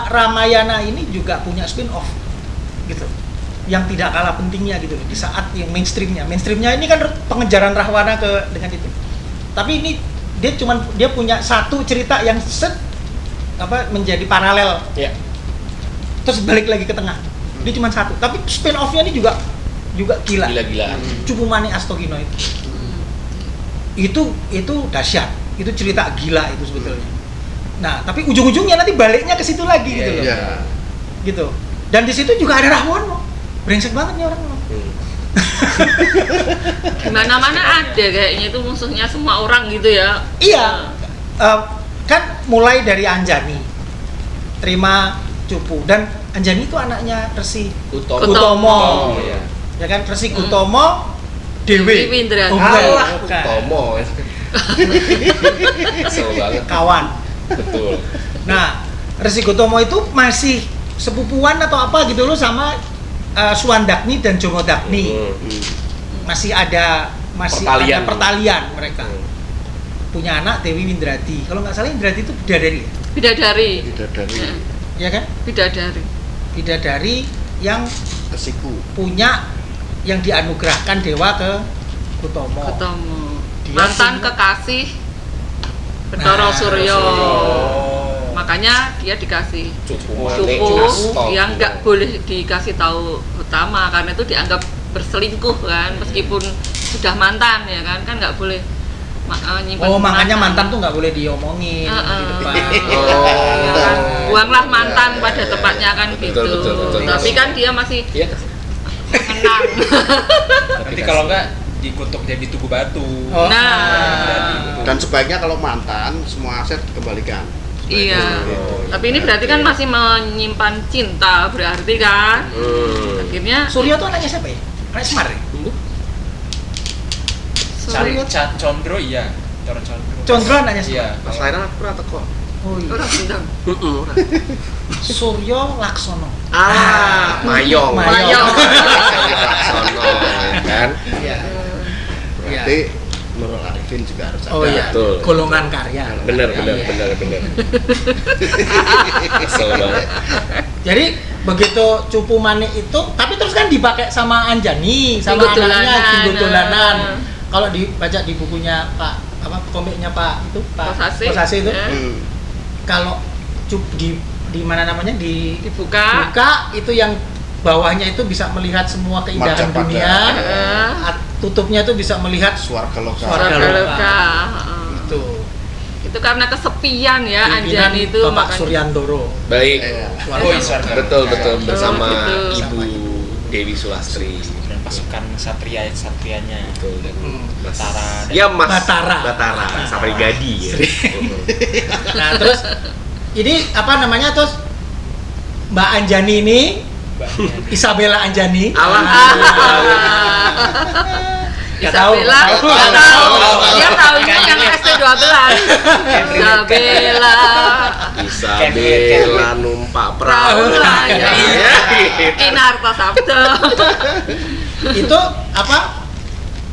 Ramayana ini juga punya spin-off gitu, yang tidak kalah pentingnya gitu di saat yang mainstreamnya ini kan pengejaran Rahwana dengan itu, tapi ini dia punya satu cerita yang menjadi paralel, terus balik lagi ke tengah, dia cuma satu, tapi spin-off-nya ini juga gila-gilaan. Cupu Mani Astagina itu dahsyat, itu cerita gila itu sebetulnya. Nah, tapi ujung-ujungnya nanti baliknya ke situ lagi gitu loh. Gitu. Dan di situ juga ada Rahwana. Brengsek banget nih orang. Di mana-mana ada kayaknya itu musuhnya semua orang gitu ya. Iya. Kan mulai dari Anjani. Terima Cupu, dan Anjani itu anaknya Resi Kutomo. Ya kan, Resi Kutomo Dewi Windradi. Kutomo. Kesel banget. Kawan. Betul. Nah, Resi Gotomo itu masih sepupuan atau apa gitu loh sama Suwandagni dan Jomodagni. Masih ada pertalian mereka. Punya anak Dewi Windradi. Kalau nggak salah Windradi itu bidadari. Ya kan? Bidadari yang punya yang dianugerahkan dewa ke Kutomo. Mantan kekasih Bathara Surya. Makanya dia dikasih cupu yang nggak boleh dikasih tahu utama karena itu dianggap berselingkuh kan, meskipun sudah mantan ya kan nggak boleh nyimpan. Makanya mantan tuh nggak boleh diomongin di depan. Ya kan? Buanglah mantan pada tempatnya kan gitu. Betul. Tapi kan dia masih menang. Nanti kalau nggak dikutuk jadi tugu batu. Dan sebaiknya kalau mantan semua aset dikembalikan. Iya. Tapi ini berarti kan masih menyimpan cinta berarti kan. Akhirnya Surya tuh anaknya siapa ya? Anak Semar ya? Condro iya. Condro anaknya Semar. Iya. Pas lahiran aku pernah teko. Oh iya. orang bintang. Suryo Laksono. Mayong. Laksono kan. Iya. Berarti Nurul Arifin juga harus ada. Oh iya. Betul. Golongan karya. Bener. Kesel banget. Jadi begitu Cupu Mani itu, tapi terus kan dipakai sama Anjani, sama anaknya Jinggo Dolanan. Kalau dibaca di bukunya komiknya Pak Kosasi itu, kalau di mana namanya dibuka itu yang bawahnya itu bisa melihat semua keindahan dunia, tutupnya itu bisa melihat Swarga Loka. Itu karena kesepian ya Anjani itu Bapak Suryandoro. Baik. Betul bersama gitu. Ibu Dewi Sulastri Dan pasukan satrianya. Betul, dan Batara. Ya Mas Batara. Sapri Gadi ya. Nah, terus ini terus Mbak Anjani ini Isabella Anjani. Isabella, dia tahunya kan ST12. Isabella numpak perahu. Kinarta Sabda. Itu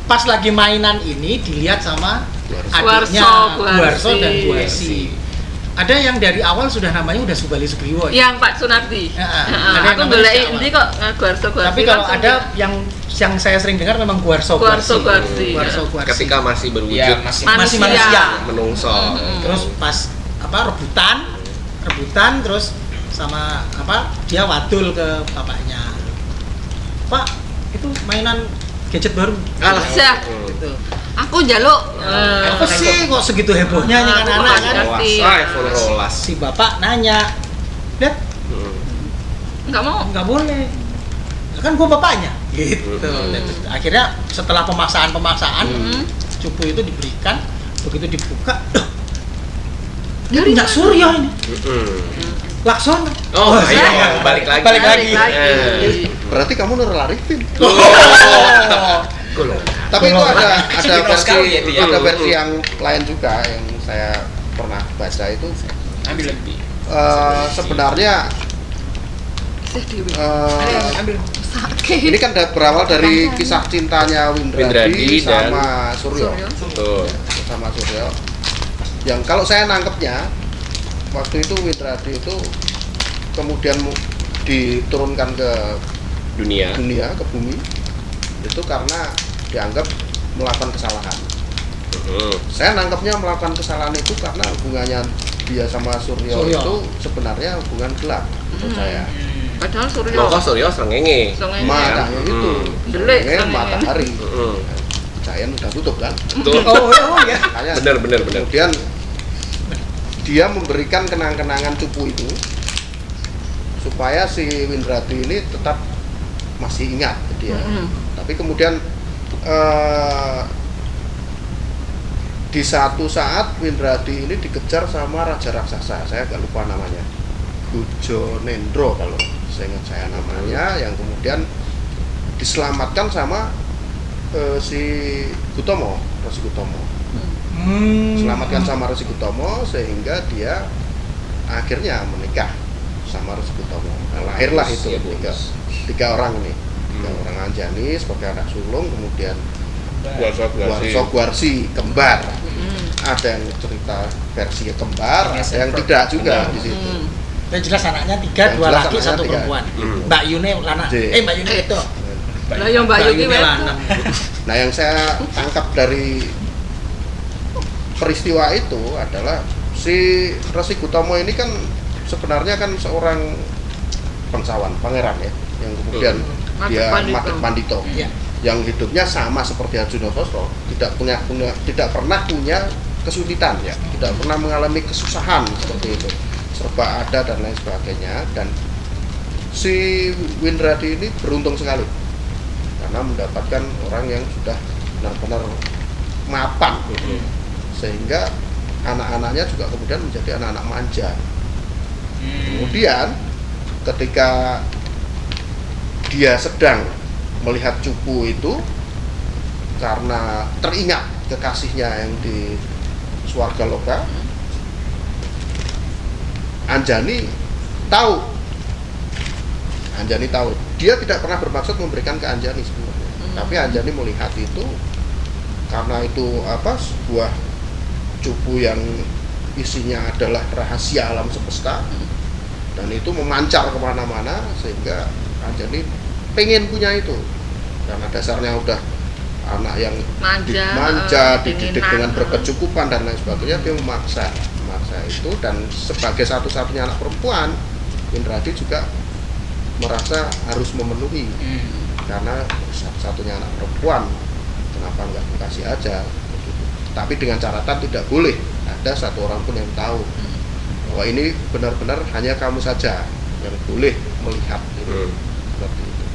pas lagi mainan ini dilihat sama adiknya Guarso dan Bu Esi. Ada yang dari awal sudah namanya udah Subali Sugriwo. Yang Pak Sunardi. Aku boleh ini kok Guarso. Tapi kalau ada yang saya sering dengar memang Guarso. Ketika masih berwujud masih manusia. Menungso. Terus pas rebutan terus sama dia wadul ke bapaknya. Pak, itu mainan gadget baru. Gitu. Aku njaluk. Apa sih kok segitu hebohnya kan anak kan? iPhone rolas. Si bapak nanya, "Dad, nggak boleh. Kan gua bapaknya." Gitu. Dan akhirnya setelah pemaksaan Cupu itu diberikan, begitu dibuka, ini punya Surya ini. Laksono. Oh iya, balik lagi. Berarti kamu Nurul Arifin. Golongan. Tapi itu ada ya, versi yang lain juga yang saya pernah baca itu. Ambil lebih. Sebenarnya Ambil. ini kan berawal dari kisah cintanya Windradi sama Suryo. Betul. Sama Suryo. Yang kalau saya nangkepnya waktu itu Windradi itu kemudian diturunkan ke dunia. ke bumi itu karena dianggap melakukan kesalahan. Saya nangkepnya melakukan kesalahan itu karena hubungannya dia sama Suryo. Itu sebenarnya hubungan gelap menurut saya. Padahal Suryo. Maka Suryo srengenge. Makanya itu Delik srengenge srengenge. matahari. Cahaya udah tutup kan. Betul. Oh ya. Makanya Benar. kemudian dia memberikan kenang-kenangan cupu itu supaya si Windradi ini tetap masih ingat ke dia. Tapi kemudian di satu saat Windradi ini dikejar sama raja raksasa, saya agak lupa namanya, Gujonendro kalau saya ingat saya namanya, yang kemudian diselamatkan sama si Gutomo, Resi Gutomo. Selamatkan sama Resi Gutomo sehingga dia akhirnya menikah sama Resi Gutomo. Nah, lahirlah itu tiga orang ini, tiga orang Anjani sebagai anak sulung, kemudian Guarso Guarsi kembar. Ada yang cerita versi kembar, ada yang tidak juga di situ. Yang jelas anaknya 3, 2 laki, 1 perempuan. Mbak Yune lanang. Mbak Yune itu. Lah yang Mbak Yuki lanang. Nah, yang saya tangkap dari peristiwa itu adalah si Resi Gutomo ini kan sebenarnya kan seorang bangsawan, pangeran ya, yang kemudian dia Madeg Pandito. Yang hidupnya sama seperti Arjuna Sosro, tidak pernah punya kesulitan ya, tidak pernah mengalami kesusahan seperti itu, serba ada dan lain sebagainya. Dan si Windradi ini beruntung sekali karena mendapatkan orang yang sudah benar-benar mapan, sehingga anak-anaknya juga kemudian menjadi anak-anak manja. Kemudian ketika dia sedang melihat cupu itu, karena teringat kekasihnya yang di Swarga Loka, Anjani tahu, dia tidak pernah bermaksud memberikan ke Anjani sebenarnya, tapi Anjani melihat itu karena itu sebuah cupu yang isinya adalah rahasia alam semesta dan itu memancar kemana-mana, sehingga Anjani pengen punya itu karena dasarnya udah anak yang manja, dididik dengan berkecukupan dan lain sebagainya. Dia memaksa itu, dan sebagai satu-satunya anak perempuan, Windradi juga merasa harus memenuhi karena satu-satunya anak perempuan, kenapa nggak dikasih aja begitu. Tapi dengan catatan tidak boleh ada satu orang pun yang tahu bahwa ini benar-benar hanya kamu saja yang boleh melihat ini. Seperti itu.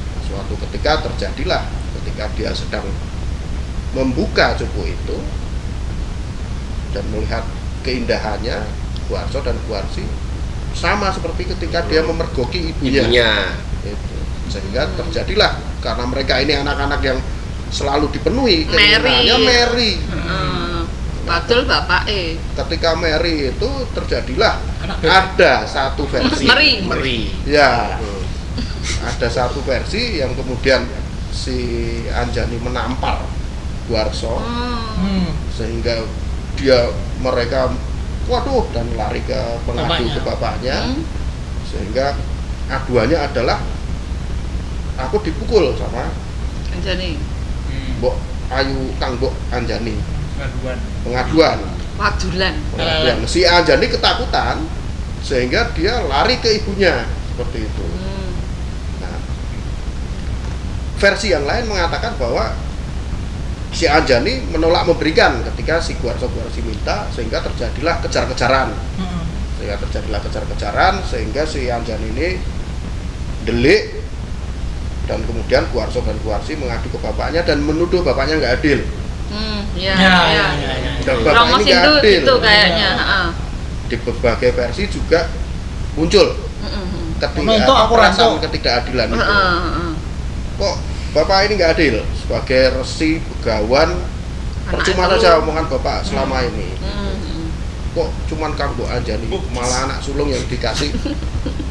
Nah, suatu ketika terjadilah ketika dia sedang membuka cupu itu dan melihat keindahannya, Guarso dan Guarsi sama seperti ketika dia memergoki ibunya. Itu. Sehingga terjadilah, karena mereka ini anak-anak yang selalu dipenuhi keinginannya Mary. Betul Bapak Ketika Mary itu terjadilah ada satu versi Meri. Ya. Ada satu versi yang kemudian si Anjani menampar Guarso sehingga mereka waduh dan lari ke mengadu ke bapaknya, sehingga aduannya adalah aku dipukul sama Anjani. Mbok Ayu Kang Mbok Anjani. Pengaduan. Wadulan. Si Anjani ketakutan sehingga dia lari ke ibunya seperti itu. Nah, versi yang lain mengatakan bahwa si Anjani menolak memberikan ketika si Guarso minta, sehingga terjadilah kejar-kejaran. Sehingga si Anjani ini delik, dan kemudian Guarso dan Guarsi mengadu ke bapaknya dan menuduh bapaknya nggak adil. Dan bapak ini nggak adil. Itu kayaknya. Di berbagai versi juga muncul perasaan ketidakadilan itu. Kok bapak ini nggak adil sebagai resi begawan, percuma saja omongan bapak selama ini. Kok cuman Kang Mbok Anjani, malah anak sulung yang dikasih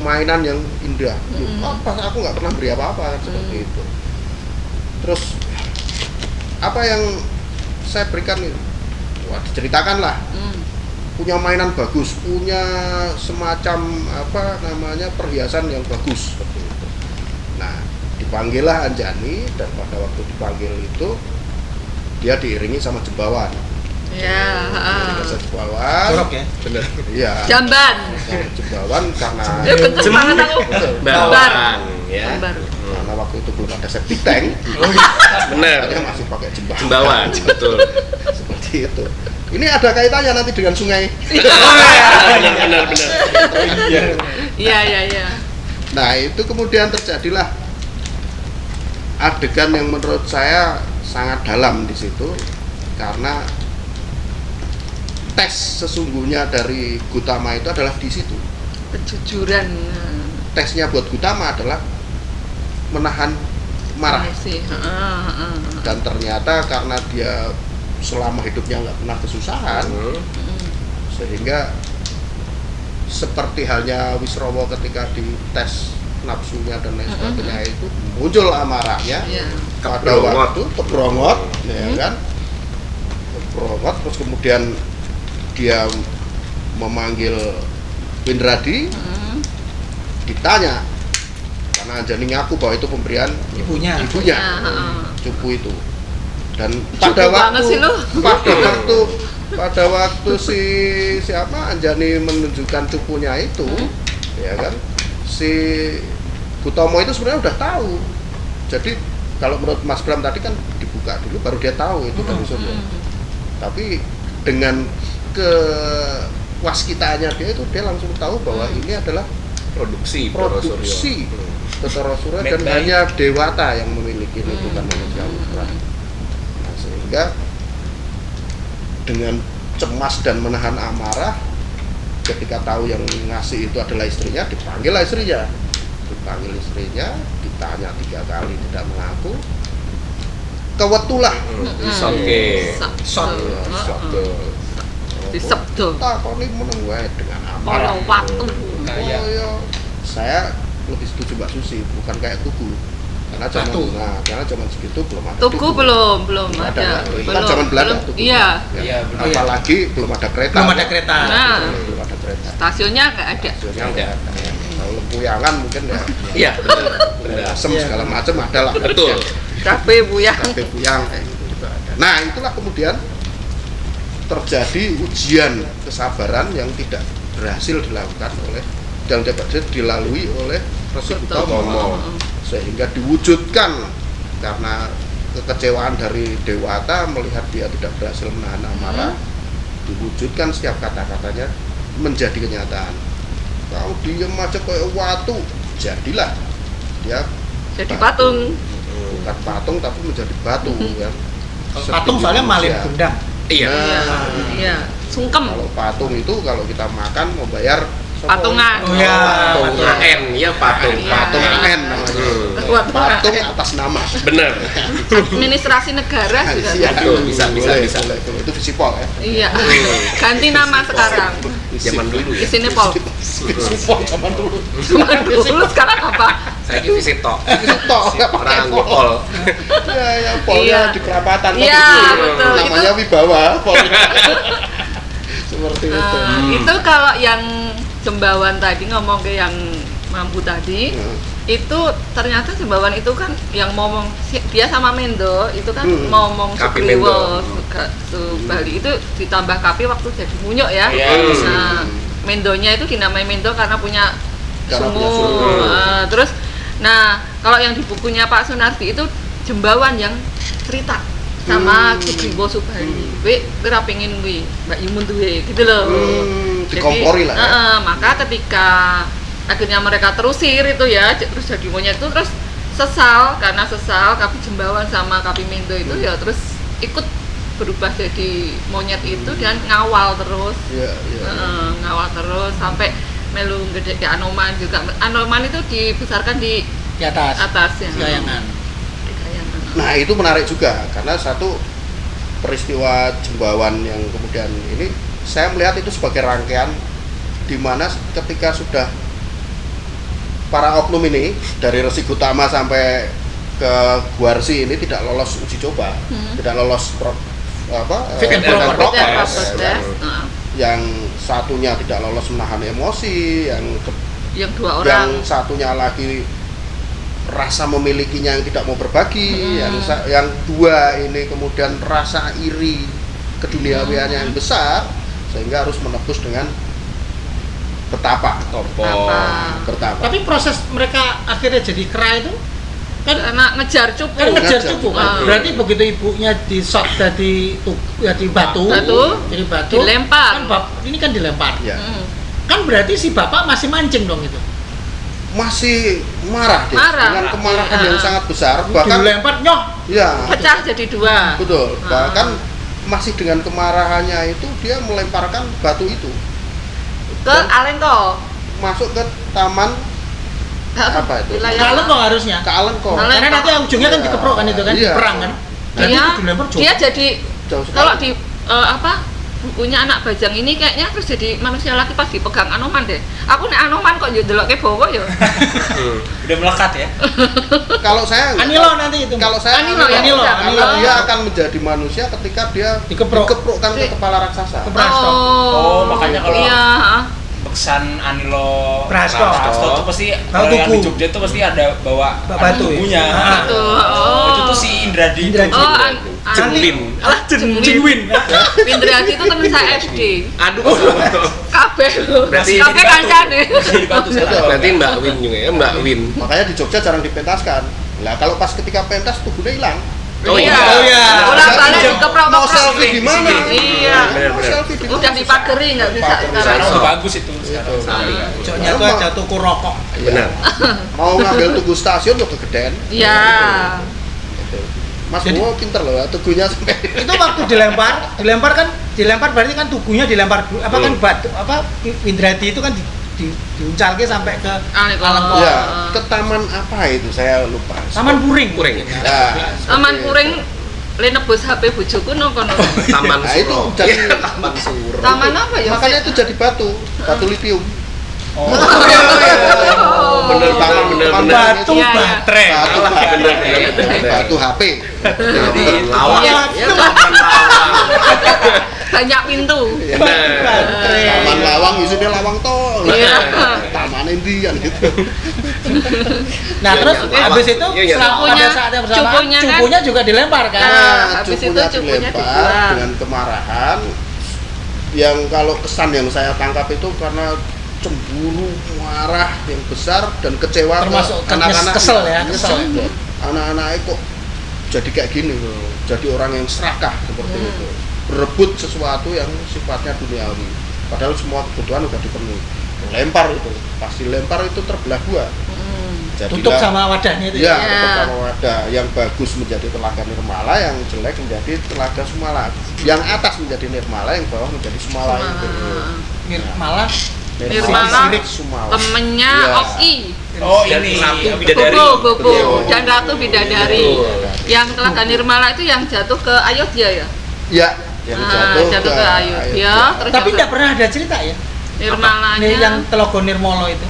mainan yang indah. Apa aku nggak pernah beri apa-apa seperti itu. Terus apa yang saya berikan itu? Wah, diceritakanlah punya mainan bagus, punya semacam apa namanya perhiasan yang bagus seperti itu. Nah, dipanggillah Anjani, dan pada waktu dipanggil itu dia diiringi sama jembawan. Ya, Jembawan. Jorok ya. Bener. Iya. jamban. Jembawan karena Kenceng banget aku. Bawang ya. Jambar. karena waktu itu belum ada septic tank. Bener. Dia masih pakai jembawan. Jembawan, betul. Seperti itu. Ini ada kaitannya nanti dengan sungai. Benar. Iya. Nah, itu kemudian terjadilah adegan yang menurut saya sangat dalam di situ, karena tes sesungguhnya dari Gautama itu adalah di situ. Kejujuran. Tesnya buat Gautama adalah menahan marah. Sih. Dan ternyata karena dia selama hidupnya nggak pernah kesusahan, sehingga seperti halnya Wisrawa ketika dites nafsunya dan lain sebagainya itu muncul amarahnya. Pada waktu kebrongot, ya kan, kebrongot, terus kemudian dia memanggil Windradi, ditanya, karena Anjani ngaku bahwa itu pemberian Ibunya. cupu itu. Dan Cupu banget sih lu. pada waktu siapa Anjani menunjukkan cupunya itu, ya kan, si Gutomo itu sebenarnya udah tahu. Jadi kalau menurut Mas Bram tadi kan dibuka dulu baru dia tahu itu dari Suryo. Tapi dengan kewaskitaannya dia langsung tahu bahwa ini adalah Produksi Totoro Suryo, dan hanya Dewata yang memiliki itu, bukan manusia. Nah, sehingga dengan cemas dan menahan amarah, ketika tahu yang ngasih itu adalah istrinya, dipanggil istrinya, ditanya 3 kali tidak mengaku, kewetulah Disebdo. takoni meneng wae dengan amarah. Waktu. Saya lebih setuju Mbak Susi, bukan kayak Tugu. Karena zaman segitu belum ada Tugu belum ada. Itu kan zaman Belanda Tugu. Iya. Apalagi belum ada kereta. Belum ada kereta. Nah, Belum ada kereta. stasiunnya nggak ada. Stasiunnya nggak ada. Kalau lempuyangan mungkin ya. Iya, benar. Asem segala macam ada lah. Betul. Cabe buyang. Cabe buyang kayak gitu juga ada. Nah, itulah kemudian terjadi ujian kesabaran yang tidak berhasil dilakukan oleh yang dilalui oleh Resi Gutomo, sehingga diwujudkan karena kekecewaan dari Dewata melihat dia tidak berhasil menahan amarah, diwujudkan setiap kata-katanya menjadi kenyataan. Kau diem aja kayak watu, jadilah dia Jadi patung. bukan patung tapi menjadi batu kan. Patung soalnya malin gundang. Iya. Iya. Sungkem. Kalau patung itu kalau kita makan mau bayar Patungan. Oh ya. Patung AN ya patung. patung AN namanya. Patung atas nama. Bener. Administrasi negara juga. Iya, Betul, bisa. boleh. Itu Visipol ya. Iya. Ganti nama sekarang. Zaman dulu ya. Isinya Pol. Visipol zaman dulu. Dulu sekarang apa? Saya di Visito. Visipol nggak pakai pol. Pol. Ya, polnya di perapatan. Iya, betul. Namanya Wibawa. Pol. Seperti itu. Itu kalau yang Jembawan tadi ngomong ke yang mampu tadi, itu ternyata Jembawan itu kan yang ngomong dia sama Mendo itu kan ngomong Kapi Sugriwo Mendo. Bali itu ditambah Kapi waktu jadi munyuk ya. Nah, Mendonya itu dinamai Mendo karena punya sungu. Terus kalau yang di bukunya Pak Sunardi itu Jembawan yang cerita sama Sugriwo Subali. Kira pengen Mbak Yumun duwe gitu loh. Dikompori lah ya. Maka ketika akhirnya mereka terusir itu ya, terus jadi monyet itu terus karena sesal Kapi Jembawan sama Kapi Mendo itu ya terus ikut berubah jadi monyet itu dan ngawal terus. Iya. Ngawal terus sampai melu gede ke Anoman juga. Anoman itu dibesarkan di atas ya. Gayangan. Nah, itu menarik juga karena satu peristiwa Jembawan yang kemudian ini saya melihat itu sebagai rangkaian di mana ketika sudah para oknum ini dari Resi Gautama sampai ke Guarsi ini tidak lolos uji coba, tidak lolos Fit and proper test. yang satunya tidak lolos menahan emosi, Yang dua orang. yang satunya lagi rasa memilikinya yang tidak mau berbagi, yang dua ini kemudian rasa iri keduniawiannya yang besar sehingga harus menebus dengan bertapa. Tapi proses mereka akhirnya jadi kera itu kan Karena ngejar cupu. kan ngejar cukup kan. Ah. Berarti begitu ibunya di shot jadi batu, jadi batu, Dilempar. Kan ini kan dilempar. Ya. Kan berarti si bapak masih mancing dong itu. Masih marah dia Marah. dengan kemarahan yang Ah. sangat besar, bahkan Dilempar nyoh. ya Pecah jadi dua. betul, Ah. bahkan masih dengan kemarahannya itu dia melemparkan batu itu Ke Alengko. masuk ke taman apa itu? Wilayah. Kalau kok harusnya. ke Alengko. Alengko. Karena nanti ujungnya kan Iya. dikeprok kan itu kan, Iya. perang kan. Berarti Dia, itu dilempar jauh. dia jadi Jauh sekali. kalau di punya anak bajang ini kayaknya terus jadi manusia lagi pas dipegang Anoman deh. Aku nek Anoman kok yo delokke bawa yo. Udah melekat ya. Kalau saya enggak. Anilo nanti itu. Kalau saya Anilo, ya, Anilo, udah. karena Anilo. dia akan menjadi manusia ketika dia Dikeprok. dikeprokkan ke kepala raksasa. Prasto. Oh, makanya kalau- Iya, Beksan Anilo Prasto. itu pasti Tahu kalau yang tugu. di Jogja itu pasti ada bawa Batu ya? tubuhnya. Ah. Itu. Oh. Itu tuh si Indradi. Indradi. Oh, Jenglin. Alah, Jenglin. Indradi itu temen saya SD. Aduh. Kabeh. Berarti- Kabeh kancane. Jadi batu sekarang. Berarti Mbak Win juga ya, Mbak Win. Makanya di Jogja jarang dipentaskan. Lah kalau pas ketika pentas tubuhnya hilang. Oh iya. Oh iya. Bolak-balik Mau dikeprok-keprok. selfie di mana? Iya. Mau selfie di mana? Udah dipageri nggak bisa Dipageri. sekarang. Sekarang Prasto. udah bagus itu sekarang. Itu. Coknya tuh ada tuku rokok. Benar. Mau ngambil tugu stasiun lo kegeden. Iya. Mas Jadi- Bowo pinter loh ya, tugunya sampai Itu waktu dilempar berarti kan tubuhnya dilempar apa kan batu apa Indradi itu kan diuncalke sampai ke Alengko. Alengko. ya ke taman apa itu saya lupa. Taman Puring. Kuring. Ya, Taman seperti- Puring le nebus HP bojoku nang kono. Taman Nah, itu Suro. jadi- Iya, Taman Suro. Taman apa ya? Makanya itu jadi batu litium. Oh. Bener, Taman- bener, taman bener. Puring Batu Iya, iya. baterai. Batu Bener, baterai. bener, bener. Batu HP. Jadi lawang. Iya. Ya, Taman Lawang. Banyak pintu. Bener. Baterai. Taman lawang isinya lawang tol. Iya. Taman Indian gitu. Nah, terus Iya, habis itu iya, iya. pada saat yang bersamaan Cupunya kan- cupunya juga dilempar kan. Nah, habis itu cupunya cupunya dilempar dibuang. dengan kemarahan. Yang kalau kesan yang saya tangkap itu karena cemburu, marah yang besar dan kecewa Termasuk ke anak-anak. kesel ya, Nyesel. kesel. Anak-anaknya kok jadi kayak gini loh. Jadi orang yang serakah seperti itu. Berebut sesuatu yang sifatnya duniawi. Padahal semua kebutuhan udah dipenuhi. Lempar itu, pasti lempar itu terbelah dua. Tutup sama wadahnya itu. Ya, Ya. tutup sama wadah. Yang bagus menjadi telaga nirmala, yang jelek menjadi telaga sumala. Yang atas menjadi nirmala, yang bawah menjadi sumala itu. Nirmala. Nirmala. Sirik sumala. Temennya Iya. Oki. Oh, Dan ini Ratu apa? Bidadari. Bobo, Bobo, Betul. dan Ratu Bidadari. Betul. Yang telaga Nirmala itu yang jatuh ke Ayodhya ya? Ya, yang Jatuh ke Ayodhya. Terus Tapi yang tidak pernah ada cerita ya. Nirmalanya. Ini yang Telogo Nirmolo itu.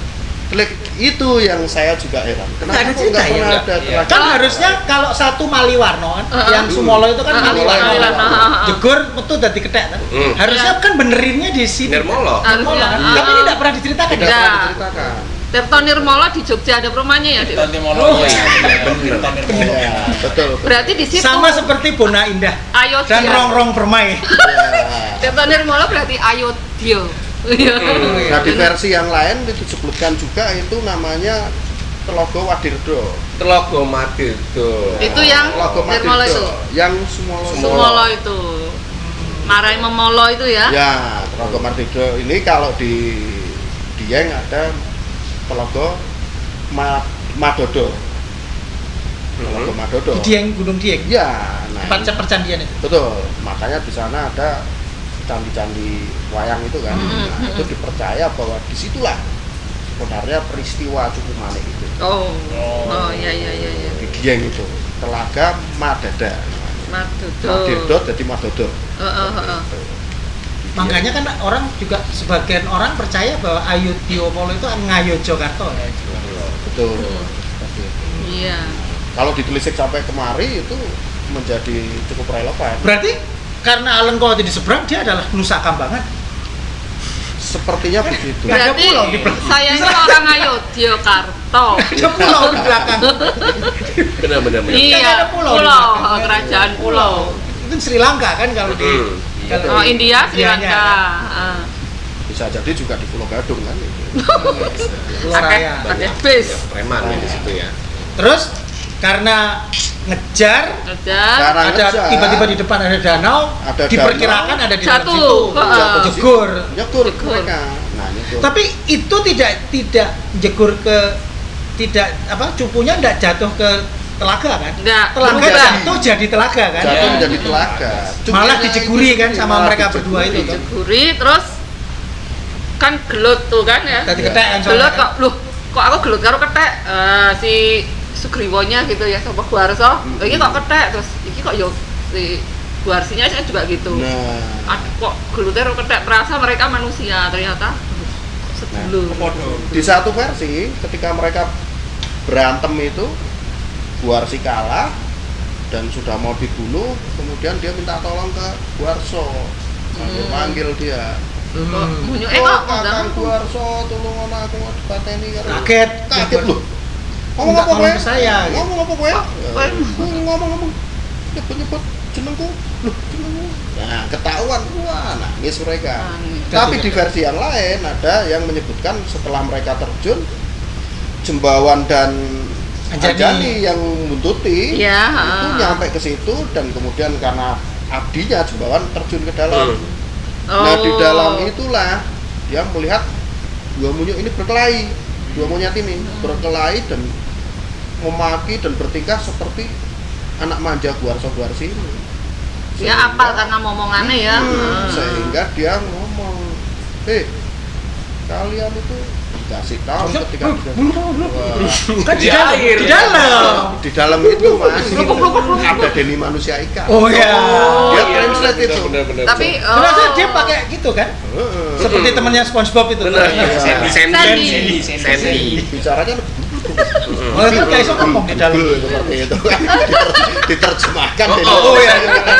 Itu yang saya juga heran. Kenapa Nggak ada kok cerita nggak ya? pernah ada Iya. telaga? Kan harusnya kalau satu Maliwarno kan, yang Sumolo itu kan Maliwarno. Maliwarno. Jegur metu dadi kethek kan. Harusnya kan benerinnya di sini. Nirmolo. Nirmolo kan. Harusnya. Tapi ini tidak pernah diceritakan Tidak ya. pernah Ya. diceritakan. Tirto Nirmala di Jogja ada perumahannya ya, Dik? Tirto Nirmolo. Oh, Iya, iya, bener. bener. Tirto Nirmolo. Ya, betul. Berarti di situ Sama seperti Bona Indah Ayodhya. dan Rongrong Permai. Ya. Tirto Nirmala berarti Ayodhya. Iya. Nah, di versi yang lain itu disebutkan juga itu namanya Telogo Wadirdo. Telogo Madirdo. Itu yang Telogo Nirmala itu. Yang Sumolo. Sumolo itu. Marai Memolo itu ya? Ya, Telogo Wadirdo ini kalau di Dieng ada Telogo Madodo. Telogo Madodo. Di Dieng, Gunung Dieng. Ya, nah, Tempat percandian itu. betul. Makanya di sana ada candi-candi wayang itu kan. Nah, itu dipercaya bahwa disitulah sebenarnya peristiwa Cupu Manik itu. Oh. Oh, iya iya iya iya. Di Dieng itu, Telaga Madada. Madodo. Madirdo jadi Madodo. Heeh. Makanya kan orang juga sebagian orang percaya bahwa Ayodhya-Molo itu Ngayogyakarta ya. Betul. Seperti itu. Iya. Kalau ditelisik sampai kemari itu menjadi cukup relevan. Berarti karena Alengko itu di seberang dia adalah Nusa Kambangan. sepertinya begitu. Nggak ada Berarti pulau di belakang. saya ini orang Ayodhyakarta. Ada pulau di belakang. Benar-benar. Nggak ada Iya, pulau di pulau, belakang. kerajaan pulau. Itu Sri Lanka kan kalau di kalau Oh, di India, Sri Indianya Lanka. kan. Bisa jadi juga di Pulau Gadung kan itu. Pulau Pakai Raya. pakai bis. Preman ya di situ ya. Terus karena ngejar Aja. Sekarang ada ngejar. tiba-tiba di depan ada danau, Ada diperkirakan ada di dalam Jatuh. situ. Heeh. Jegur. Nyekur Nyekur. mereka. Nah, nyekur. Tapi itu tidak jegur ke tidak apa cupunya tidak jatuh ke telaga kan? Enggak. Telaga Berubah. jatuh jadi telaga kan? jatuh Ya. menjadi telaga. Malah Cukupnya dijeguri itu kan sama malah mereka dijeguri. berdua itu kan? Guri terus kan gelut tuh kan ya. Tadi ketek kan Gelut soalnya. kok loh, kok aku gelut karo ketek. Si Sugriwonya gitu ya, sama Guarso. Loh, ini kok ketek terus ini kok yo si Guarsinya saya juga gitu. Nah, Aduh, kok gelutnya karo ketek, merasa mereka manusia ternyata sedulur. di satu versi ketika mereka berantem itu Guarsi kalah dan sudah mau dibunuh, kemudian dia minta tolong ke Guarso. Panggil dia. Kok munyo Oh, kok Kakang ngundang. Guarso, tolong ana aku mau dipateni karo. Kaget. Kaget loh. Ngomong Minta apa tolong kowe? ke saya, gitu. Ngomong apa kowe? Kowe Ngomong. Nyebut jenengku. Loh, jenengku. Nah, ketahuan. Wah, nangis mereka. Nangis. Tapi di versi yang lain ada yang menyebutkan setelah mereka terjun, Jembawan dan Anjani. Anjani yang buntuti Iya, itu nyampe ke situ dan kemudian karena abdinya Jembawan terjun ke dalam. Nah, di dalam itulah dia melihat dua monyet ini berkelahi, dua monyet ini berkelahi dan memaki dan bertingkah seperti anak manja Guarsi ini. Ya apal karena momongannya ya. Sehingga dia ngomong, kalian itu dikasih tahu ketika Kan di Di dalam. air. Di dalam. di dalam itu mas ada Deni manusia ikan. Oh ya. Dia translate itu. Benar-benar. Tapi Ternyata dia pakai gitu kan? Heeh. Seperti temannya SpongeBob itu. Benar. Iya. Sandy. Bicaranya Oh itu kayak iso ngomong di dalam. seperti itu. Diterjemahkan Deni Oh, manusia iya. ikan.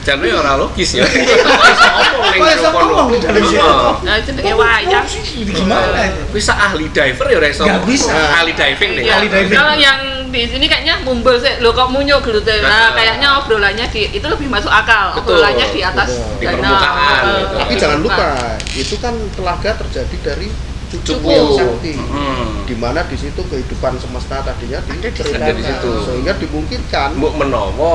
Jangan ya ora logis ya. Kok iso ngomong di dalam situ? nah jenenge wayang. Gimana itu? Bisa ahli diver ya ora iso. Nggak bisa. Ahli diving deh. Iya. Ahli diving. Kalau yang di sini kayaknya mumbul sih, lo kok munyo gelutnya. Nah, Nah. kayaknya obrolannya itu lebih masuk akal. Betul. Obrolannya di atas Betul. Di danau. permukaan, gitu. Tapi jangan lupa, itu kan telaga terjadi dari Cupu. yang sakti. Hmm. Di mana di situ kehidupan semesta tadinya diceritakan. Ada di situ. Sehingga dimungkinkan Mbok menowo.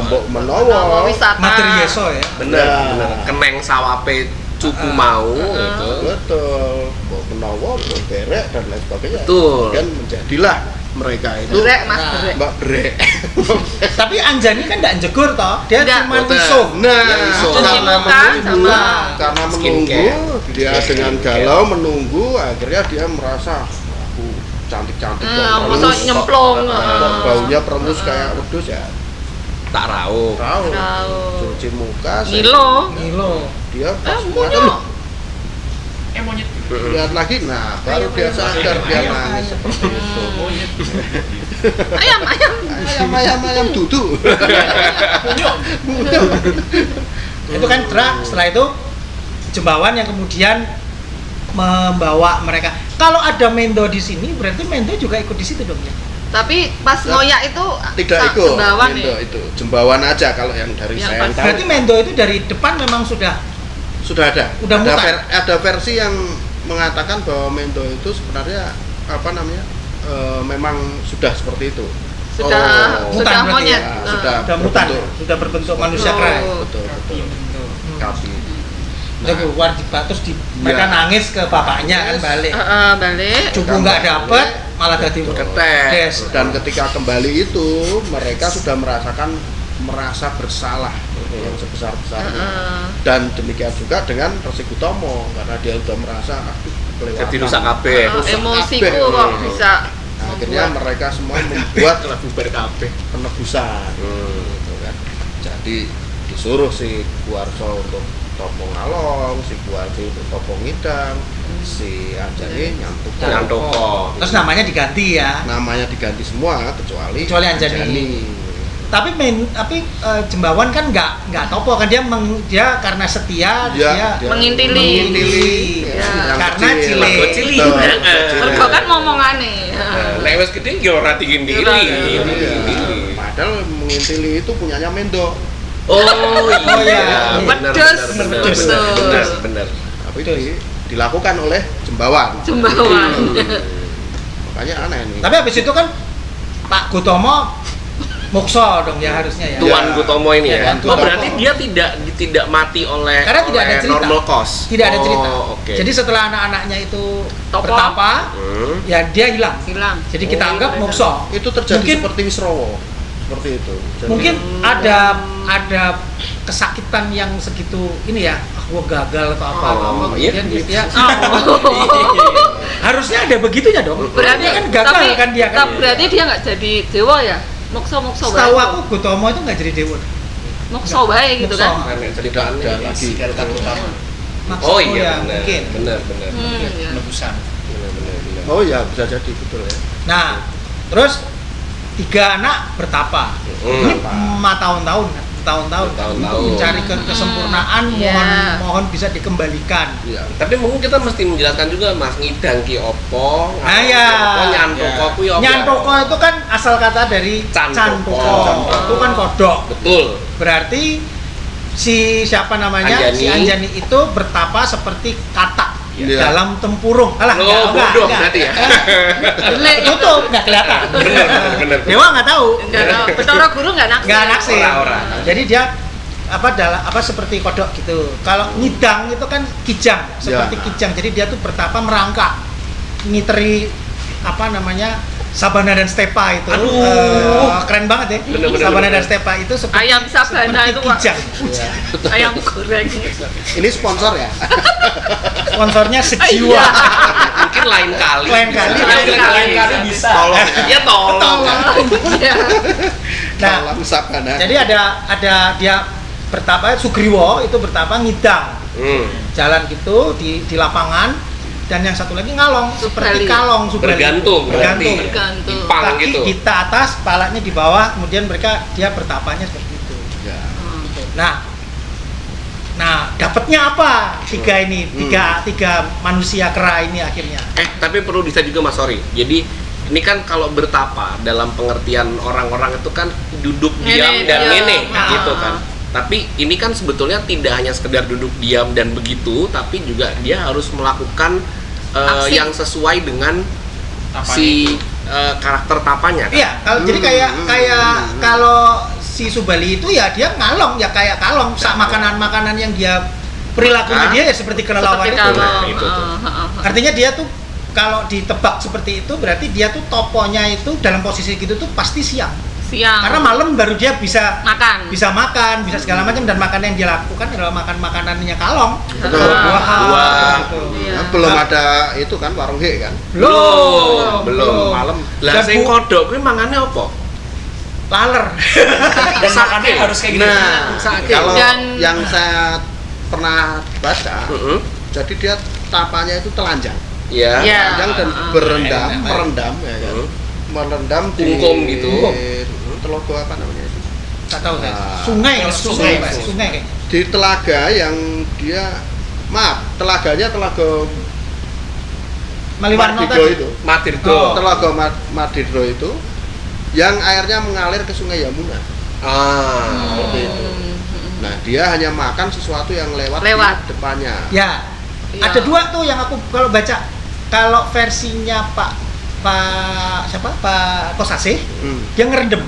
Mbok Menawa Menowo wisata. Materi Yeso ya. Bener, Ya. bener. Keneng sawape cupu mau gitu. betul Mbok Menowo, Mbok Berek dan lain sebagainya. Betul. Dan menjadilah mereka itu Berek, Mas Nah. Berek. Mbak Berek. Tapi Anjani kan enggak jegur toh. Dia Nggak. cuma Betul. visum. Nah, Yang iso. karena Cuci muka menunggu, sama karena skincare. menunggu, dia dengan galau menunggu, akhirnya dia merasa aku cantik-cantik kok, masa perus, nyemplung. kok baunya perus kayak wedhus ya. Tak rauh. Tahu. Tahu. Cuci muka, Ngilo. Ngilo. dia pas Munyo. loh, Monyet. lihat lagi, nah baru dia sadar dia nangis seperti itu. Ayam. Ayam dudu. Itu kan setelah itu Jembawan yang kemudian membawa mereka. Kalau ada Mendo di sini, berarti Mendo juga ikut di situ dong ya. Tapi pas ngoyak itu Tidak ikut. Jembawan Mendo ya. itu Jembawan aja kalau yang dari Yang saya pas- tahu. Berarti Mendo itu dari depan memang sudah Sudah ada. Udah ada, mutan? ada versi yang mengatakan bahwa Mendo itu sebenarnya apa namanya? Memang sudah seperti itu. Sudah Oh, mutan berarti monyet. ya, Nah. sudah. sudah mutan, berbentuk. sudah berbentuk manusia Oh. kera. Betul. Kapi. Udah keluar terus mereka nangis ke bapaknya kan balik. Balik. Cupu nggak dapet, malah jadi Ketek. des. Dan ketika kembali itu mereka sudah merasa bersalah yang sebesar-besarnya. Dan demikian juga dengan Resi Gutomo karena dia sudah merasa kelewatan. Jadi rusak kabeh. Rusak Emosiku kabeh. kok bisa Nah, akhirnya mereka semua membuat Telah bubar kabeh. penebusan gitu kan. Jadi disuruh si Guarso untuk topo ngalong, si Guarsi untuk topo ngidang, si Anjani nyantuk. Nyantoko. Terus namanya diganti ya. Namanya diganti semua kecuali Anjani. Tapi Jembawan kan nggak topo kan, dia karena setia Dia mengintili. Yang Karena kecil. Cili. Betul, Heeh. kecil. Mergo kan ngomongane. Nek wis gede ya ora tinggi-tinggi. Iya. Padahal mengintili itu punyanya Mendo. Oh iya. Pedes. Benar. Tapi dilakukan oleh Jembawan. Makanya aneh nih. Tapi habis itu kan Pak Gotomo mokso dong ya harusnya ya. Tuan Gotomo ini ya. Tuan Oh Gotomo. berarti dia tidak mati oleh Karena tidak ada cerita. normal cost. Tidak ada cerita. Oke. Jadi setelah anak-anaknya itu Topo. bertapa, ya dia hilang. Hilang. Jadi kita anggap mokso. Itu terjadi Mungkin- seperti Wisrowo. Seperti itu. Jadi, Mungkin ada kesakitan yang segitu ini ya, gua gagal atau apa. iya. Kemudian dia harusnya ada begitunya dong. Berarti kan gagal tapi, kan dia kan. berarti dia nggak jadi dewa ya? Mokso-mokso bae. Setahu aku Gotomo itu nggak jadi dewa. Mokso bae gitu Mokso. kan. tidak ada lagi. Maksudku Oh iya ya, benar. mungkin. Benar. Iya. Penebusan. Benar. Oh iya, bisa jadi betul ya. Nah, terus 3 anak bertapa. Ini tahun-tahun mencari kesempurnaan, Iya. mohon bisa dikembalikan. Iya. Tapi mungkin kita mesti menjelaskan juga Mas ngidang ki opo. Ah, iya. Opo nyantoko kuwi opo. Nyantoko itu kan asal kata dari Cantoko. cantoko. Itu kan kodok. Betul. Berarti si siapa namanya? Anjani. Si Anjani itu bertapa seperti katak Iya. dalam tempurung. Alah, Oh, bodoh berarti ya. Tutup, nggak kelihatan. Bener. Dewa nggak tahu. Enggak tahu. Betara guru nggak naksir. Nggak naksir. Ora. Jadi dia seperti kodok gitu. Kalau ngidang itu kan kijang, seperti Ya. kijang. Jadi dia tuh bertapa merangkak, ngiteri Sabana dan Stepa itu. Keren banget ya. Bener. Sabana dan Stepa itu seperti Ayam Sabana seperti itu, Pak. kijang. Ayam goreng. Ini sponsor ya? Sponsornya sejiwa. Iya. Mungkin lain kali. Lain kali bisa. Tolong. Ya tolong. Iya. Nah, Malam Sabana. jadi ada dia bertapa, Sugriwo itu bertapa ngidang. Jalan gitu di lapangan, dan yang satu lagi ngalong seperti Subali. kalong Subali. Bergantung. Bergantung. Bergantung. Dipang Kaki gitu. di atas, palanya di bawah, kemudian dia bertapanya seperti itu. Ya. Nah, dapatnya apa? Tiga manusia kera ini akhirnya. Tapi perlu bisa juga Mas Sori. Jadi ini kan kalau bertapa dalam pengertian orang-orang itu kan duduk diam Ngene, dan iya. ngene Ah. gitu kan. Tapi ini kan sebetulnya tidak hanya sekedar duduk diam dan begitu, tapi juga dia harus melakukan Aksi. yang sesuai dengan Tapanya si karakter tapanya kan. Iya, jadi kayak kalau si Subali itu ya dia ngalong ya kayak kalong, makanan-makanan yang dia perilakunya dia ya seperti kelelawar Seperti itu. kalau Nah, itu tuh. Artinya dia tuh kalau ditebak seperti itu berarti dia tuh toponya itu dalam posisi gitu tuh pasti siang. Karena malam baru dia bisa makan. bisa segala macam, dan makan yang dia lakukan adalah makan makanannya kalong. Betul. Buah. Gitu. Iya. Nah, belum ada itu kan warung he kan? Belum. Malam. Lah Dan sing kodok kuwi mangane apa? Laler. Dan makannya harus kayak gitu. Nah, Sakit. kalau Dan- yang saya pernah baca, Heeh. jadi dia tapanya itu telanjang, Ya. Iya. telanjang dan merendam ya kan? Heeh. Merendam di Kungkum gitu. Telogo apa namanya itu? Nggak tahu saya. Nah, Sungai sungai, Pak. Sungai kayaknya. Di telaga yang dia telaganya telaga Maliwarno Mardidro tadi. itu. Matirdo. Telaga Mardidro itu yang airnya mengalir ke Sungai Yamuna. Seperti itu. Nah, dia hanya makan sesuatu yang lewat. Lewat. Di depannya. Ya. Iya. Ada dua tuh yang aku kalau baca. Kalau versinya Pak Kosasih, dia ngerendam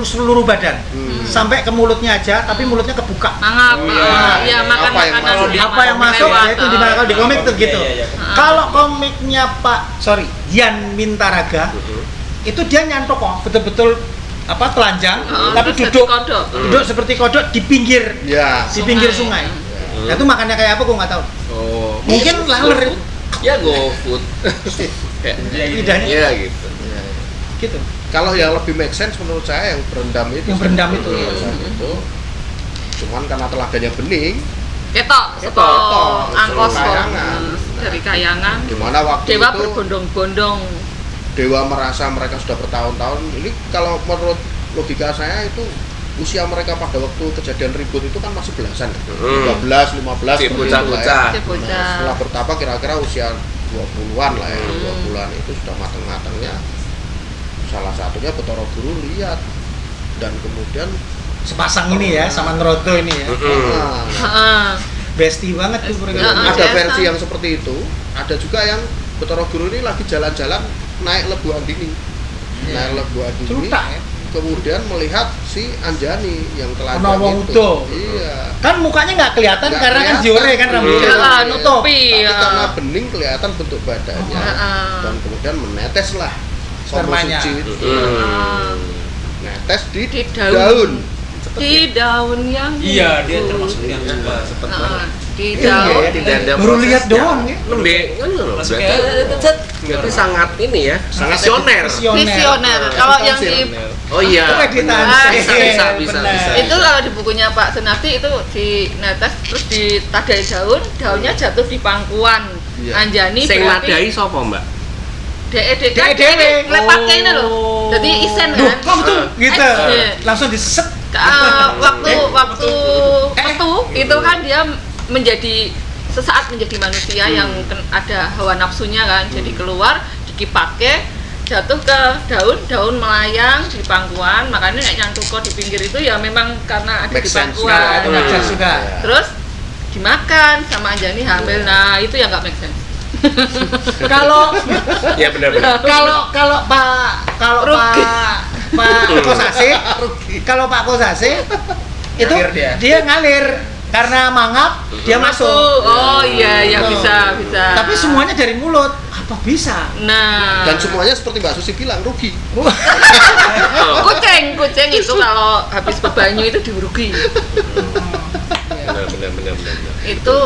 seluruh badan. Sampai ke mulutnya aja, tapi mulutnya kebuka. Mangap. Iya, makan Apa yang makanan. masuk? Apa yang masuk lewat, ya itu kalau di komik tuh gitu. Iya. Kalau komiknya Yan Mintaraga, itu dia nyantok kok betul-betul telanjang, tapi terus duduk jadi kodok. duduk seperti kodok di pinggir Ya. sungai. Nah, itu makannya kayak apa? Gue nggak tahu. Oh. Mungkin laler Ya GoFood. lidahnya Iya gitu. gitu. Kalau yang lebih make sense menurut saya yang berendam itu. Yang berendam itu, Yang iya. berendam itu. Cuman karena telaganya bening, Ketok, Ketok. angkos kok. Kayangan. Dari kayangan. di mana waktu Dewa itu berbondong-bondong. Dewa merasa mereka sudah bertahun-tahun. Ini kalau menurut logika saya itu usia mereka pada waktu kejadian ribut itu kan masih belasan, 13, 15 Si seperti itu lah ya. bocah-bocah. Nah, setelah bertapa kira-kira usia 20-an lah ya, 20-an itu sudah matang-matangnya. Salah satunya Bathara Guru lihat dan kemudian Sepasang ini ya sama Nerodo ini ya. nah, Bestie banget tuh mereka. ada biasa. versi yang seperti itu, ada juga yang Bathara Guru ini lagi jalan-jalan naik Lebu Andini. Naik Lebu Andini. Celutak ya. Kemudian melihat si Anjani yang telanjang Ono wong itu. udo. Iya. Kan mukanya nggak kelihatan Nggak karena kan kelihatan. jore kan rambutnya. Iya, nutup. nutupi. Tapi Iya. karena bening kelihatan bentuk badannya dan kemudian meneteslah Spermanya. suci itu. Netes di, Di daun. daun. Di daun yang Iya, dia itu. termasuk yang suka. Cepet Heeh, banget. di Iya, daun. iya. Tidak ada Baru lihat prosesnya. doang ya. Lembe kan loh. Langsung Berarti sangat ini ya, Sangat visioner. Visioner. Kalau yang di Oh iya. Itu editan. Bisa. Benar. itu kalau di bukunya Pak Senardi itu di netes terus ditadai daun, daunnya jatuh di pangkuan Iya. Anjani Sing berarti nadai sapa, Mbak? DED DED. kan lepatnya ini loh. Jadi isen Duh, kan. kok betul gitu. Iya. Langsung diset. Waktu Eh. itu kan dia menjadi sesaat menjadi manusia yang ada hawa nafsunya kan, jadi keluar dikipake jatuh ke daun melayang di pangkuan, makanya nek nyantuk di pinggir itu ya memang karena ada Make di sense pangkuan. Itu make sense juga. Terus dimakan sama Anjani hamil, nah itu yang nggak make sense. Kalau Ya benar-benar. kalau Pak Rugi. Kosase, kalau Pak Kosase itu Ngalir dia ngalir karena mangap dia masuk. Oh iya ya bisa. Tapi semuanya dari mulut. Apa bisa? Nah. Dan semuanya seperti Mbak Susi bilang rugi. kucing itu kalau habis bebanyu itu dirugi. Benar. Itu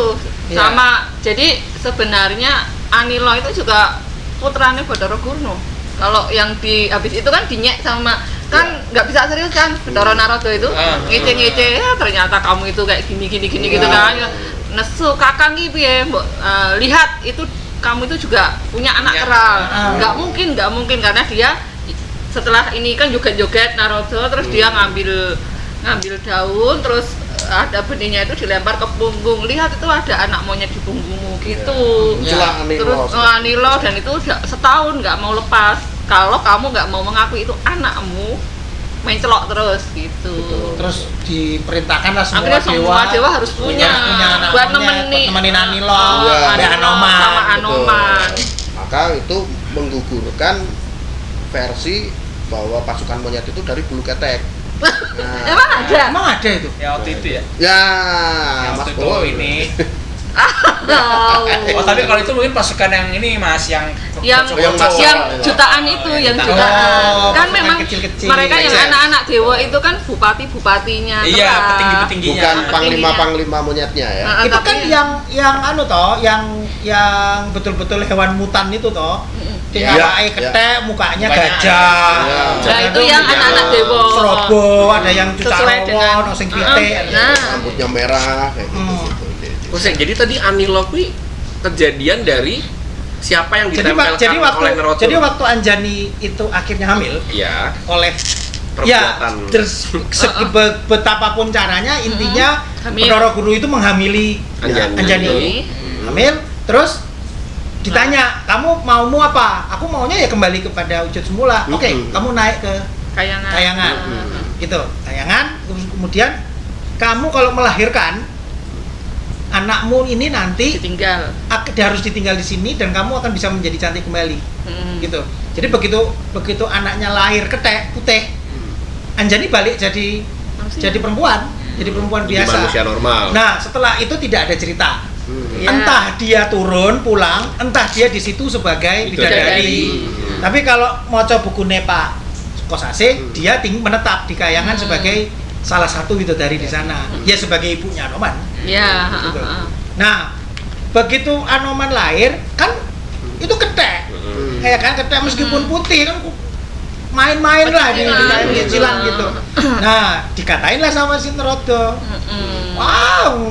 Iya. sama. Jadi sebenarnya Anilo itu juga putranya Bathara Guru. Kalau yang di habis itu kan dinyek sama kan nggak bisa serius kan Bathara Narada itu ngece-ngece ya ternyata kamu itu kayak gini gitu kan nesu kakang gitu ya lihat itu kamu itu juga punya anak keral nggak mungkin karena dia setelah ini kan joget-joget Narada terus dia ngambil daun terus ada benihnya itu dilempar ke punggung, lihat itu ada anak monyet di punggungmu gitu. Muncullah Anilo. Terus Anilo dan itu udah setahun nggak mau lepas. Kalau kamu nggak mau mengakui itu anakmu, main celok terus gitu. Terus diperintahkanlah semua Akhirnya semua dewa harus punya anak buat monyet, nemenin Anilo, Iya. Anoman. sama Anoman. Betul. Maka itu menggugurkan versi bahwa pasukan monyet itu dari bulu ketek. Nah, Emang ada? Emang ada itu? Ya waktu itu ya. ya Yang Mas waktu Bowo itu ini. Oh, Oh tapi kalau itu mungkin pasukan yang ini Mas yang yang Yang yang jutaan itu, yang jutaan. Oh, Kan pasukan memang kecil-kecil. mereka yang Iya. anak-anak dewa itu kan bupati-bupatinya. Iya, Terah. petinggi-petingginya. bukan Tingginya. panglima monyetnya ya. Nah, Itu tapi- kan yang anu toh, yang betul-betul hewan mutan itu toh. Iya, Tinggalai iya. ketek, mukanya Mukanya gajah. Iya. Nah, itu yang anak-anak dewa. Serobo, ada yang Sesuai dengan- cucarowo, sing pitik. Nah. Rambutnya merah kayak Hmm. gitu. Kok jadi tadi Anilo kuwi kejadian dari siapa yang Jadi, ditempelkan oleh Nerodo? jadi waktu Anjani itu akhirnya hamil ya, oleh perbuatan. terus betapapun caranya intinya Hamil. Bathara Guru itu menghamili Anjani. Anjani. Hamil terus ditanya, kamu maumu apa? Aku maunya ya kembali kepada wujud semula. Oke, kamu naik ke kayangan. Gitu, kayangan. Terus kemudian kamu kalau melahirkan anakmu ini nanti ditinggal. harus ditinggal di sini dan kamu akan bisa menjadi cantik kembali. Gitu. Jadi begitu anaknya lahir ketek putih, Anjani balik jadi perempuan, jadi perempuan Jadi biasa. manusia normal. Nah, setelah itu tidak ada cerita. Ya. Entah dia turun pulang, entah dia di situ sebagai bidadari. Tapi kalau mau coba buku Pak Kosase, dia menetap di kayangan sebagai salah satu bidadari di sana. Ya sebagai ibunya Anoman. Ya, Gitu. Nah, begitu Anoman lahir kan itu ketek. Kayak kan ketek meskipun putih kan main-main lah di kain kecilan gitu. Nah, dikatain lah sama si Nerodo. Wow,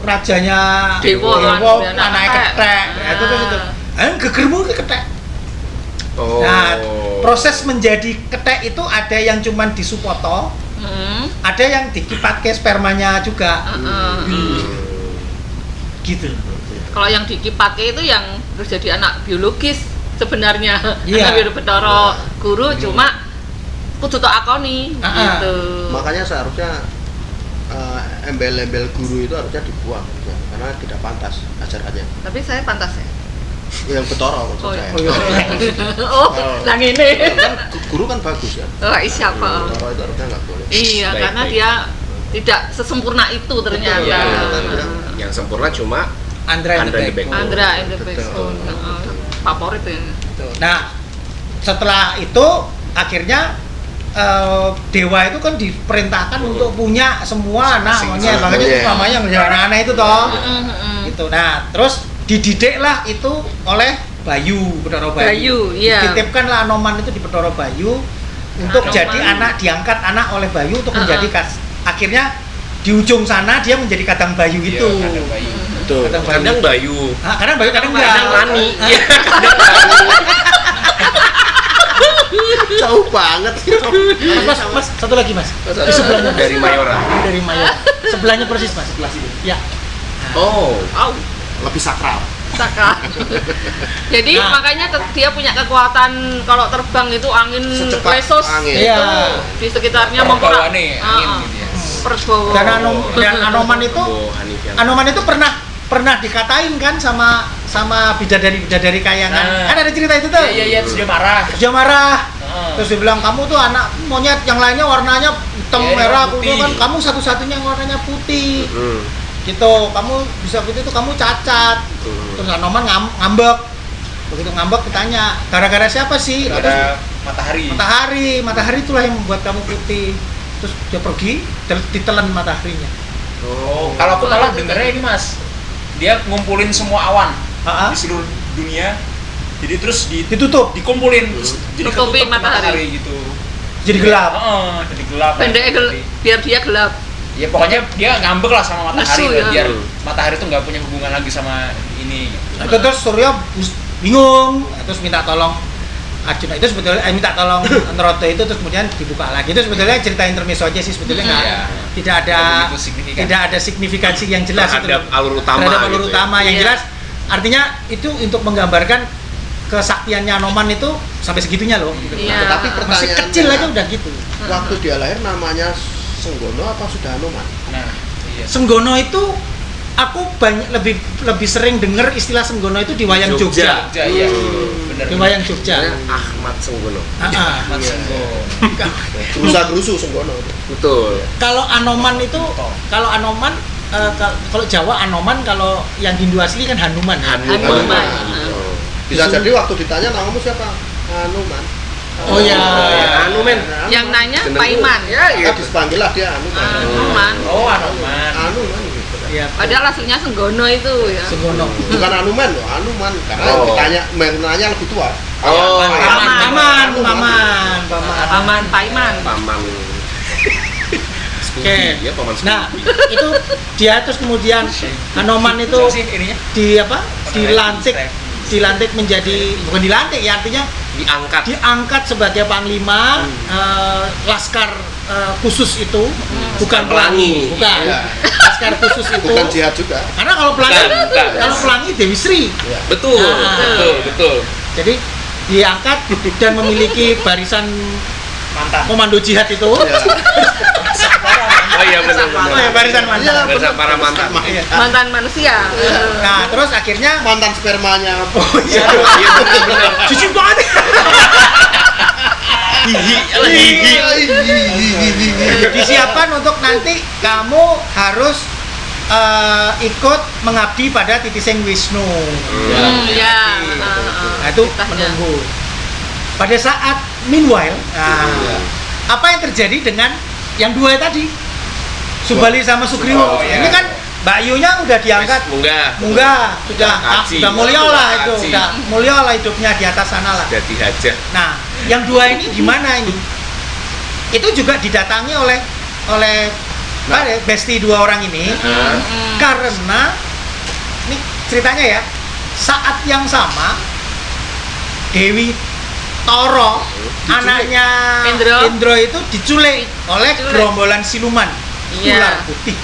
rajanya Dewa, anaknya ketek. Nah, itu. Gegermu ke ketek. Oh. Nah, Proses menjadi ketek itu ada yang cuman disupoto, ada yang dikipatke spermanya juga. Gitu. Kalau yang dikipatke itu yang terjadi anak biologis sebenarnya. Iya. Anak Betara guru cuma kudu tok akoni gitu. Makanya seharusnya embel-embel guru itu harusnya dibuang ya, karena tidak pantas ajarannya. Tapi saya pantas ya. Yang Betara maksud saya. Oh, yang ini. Kan guru kan bagus ya. Oh, siapa? Betara itu harusnya nggak boleh. Iya, Baik, karena baik. dia tidak sesempurna itu ternyata. Iya. Betul. Yang sempurna cuma Andra and the Backbone. Andra and the Betul. Backbone. Favorit ya. Nah, setelah itu akhirnya dewa itu kan diperintahkan untuk punya semua anak, makanya itu namanya anak-anak itu toh. Gitu. Nah, terus dididiklah itu oleh Bayu, Betara Bayu. Iya. Dititipkanlah Anoman itu di Betara Bayu untuk Anoman. jadi anak, diangkat anak oleh Bayu untuk menjadi akhirnya di ujung sana dia menjadi Kadang Bayu itu. Kadang Bayu. Betul. kadang Bayu. Kadang Bayu, kadang enggak. Kadang Rani. Iya. Jauh banget. Mas, satu lagi mas. Di sebelahnya Mas. Dari Mayora. Dari Mayora. Sebelahnya persis mas. Sebelah situ. Ya. Oh. Lebih sakral. Saka. Jadi Nah. makanya dia punya kekuatan kalau terbang itu angin Secepat lesos angin. Iya. di sekitarnya Membawa memperak. nih angin gitu ya. Perbawa. Dan Anoman itu Oh, Hanifian. Anoman itu pernah dikatain kan sama bidadari kayangan. Nah. Kan ada cerita itu tuh. Iya, sudah marah. Dia marah. Heeh. Terus dia bilang kamu tuh anak monyet, yang lainnya warnanya hitam, Iya, merah, putih. kuning kan kamu satu-satunya yang warnanya putih. Hmm. Gitu, kamu bisa putih itu kamu cacat. Terus Anoman ngambek. Begitu ngambek ditanya, gara-gara siapa sih? Terus Ada matahari. matahari itulah yang membuat kamu putih. Terus dia pergi, ditelan mataharinya. Oh, kalau aku malah dengernya ini Mas. Dia ngumpulin semua awan Ah, di seluruh dunia. Jadi terus ditutup, dikumpulin terus jadi Tutupi ketutup matahari. gitu. jadi gelap. Heeh, jadi gelap. Pendeknya biar dia gelap. Ya pokoknya dia ngambek lah sama matahari Nesu, ya. biar matahari tuh nggak punya hubungan lagi sama ini. Gitu. Itu terus Surya bingung, terus minta tolong Arjuna itu sebetulnya minta tolong Naruto itu, terus kemudian dibuka lagi. Itu sebetulnya cerita intermezzo aja sih sebetulnya nggak Iya. tidak ada Nggak begitu signifikan. tidak ada signifikansi yang jelas Terhadap itu alur utama terhadap alur gitu ya. utama yang Iya. jelas artinya itu untuk menggambarkan kesaktiannya Anoman itu sampai segitunya loh gitu. Iya. Tetapi Masih pertanyaannya, kecil aja udah gitu. waktu dia lahir namanya Senggono apa sudah Anoman? Nah, iya. Senggono itu aku lebih sering dengar istilah Senggono itu di wayang Jogja. Jogja, iya. Bener. Di wayang Jogja. Ahmad Senggono. Mas Senggo. Gerusa-gerusu Senggono. Betul. Kalau Anoman itu, kalau Anoman, kalau Jawa Anoman, kalau yang Hindu asli kan Hanuman. Hanuman. Bisa jadi waktu ditanya namamu siapa? Hanuman. Oh ya. Anu men. Yang nanya Jenengku. Paiman. Ya, Ya, gitu. dipanggil lah dia Hanuman. Hanuman. Oh, Anoman. Hanuman gitu. Ya, Padahal aslinya Senggono itu ya. Senggono. Bukan Hanuman loh, Hanuman. Karena Oh. ditanya, menanya lebih tua. Oh, Paman. Paman Paiman. paman. Oke. Ya, paman Scoopy. Nah, itu dia terus kemudian Anoman itu Siapa sih ininya? dilantik menjadi, bukan dilantik ya, artinya diangkat sebagai panglima laskar khusus itu, bukan pelangi, bukan Iya. laskar khusus itu. Bukan jihad juga. Karena kalau pelangi, Bukan. kalau pelangi Dewi Sri. Betul, Ah. betul. Jadi diangkat dan memiliki barisan Mantan. komando jihad itu. Ya. Oh iya benar. Oh ya, barisan mantan. Iya, Barisan para mantan. Iya. Mantan manusia. Nah, terus akhirnya Mantan spermanya. oh iya, Iya benar. jijik banget. Disiapkan untuk nanti kamu harus ikut mengabdi pada Titiseng Wisnu. Ya. Nah, itu titahnya. menunggu. Pada saat meanwhile, apa yang terjadi dengan yang dua tadi? Subali sama Sugriwo. Oh, iya. Ini kan Mbak Yunya udah diangkat. Munggah. Sudah Kaji. mulia lah itu, Kaji. udah mulia lah hidupnya di atas sana lah. Jadi hajah. Nah, yang dua ini gimana ini? Itu juga didatangi oleh besti dua orang ini, karena ini ceritanya ya, saat yang sama Dewi Toro, anaknya Indro itu diculik oleh gerombolan siluman Iya. ular putih.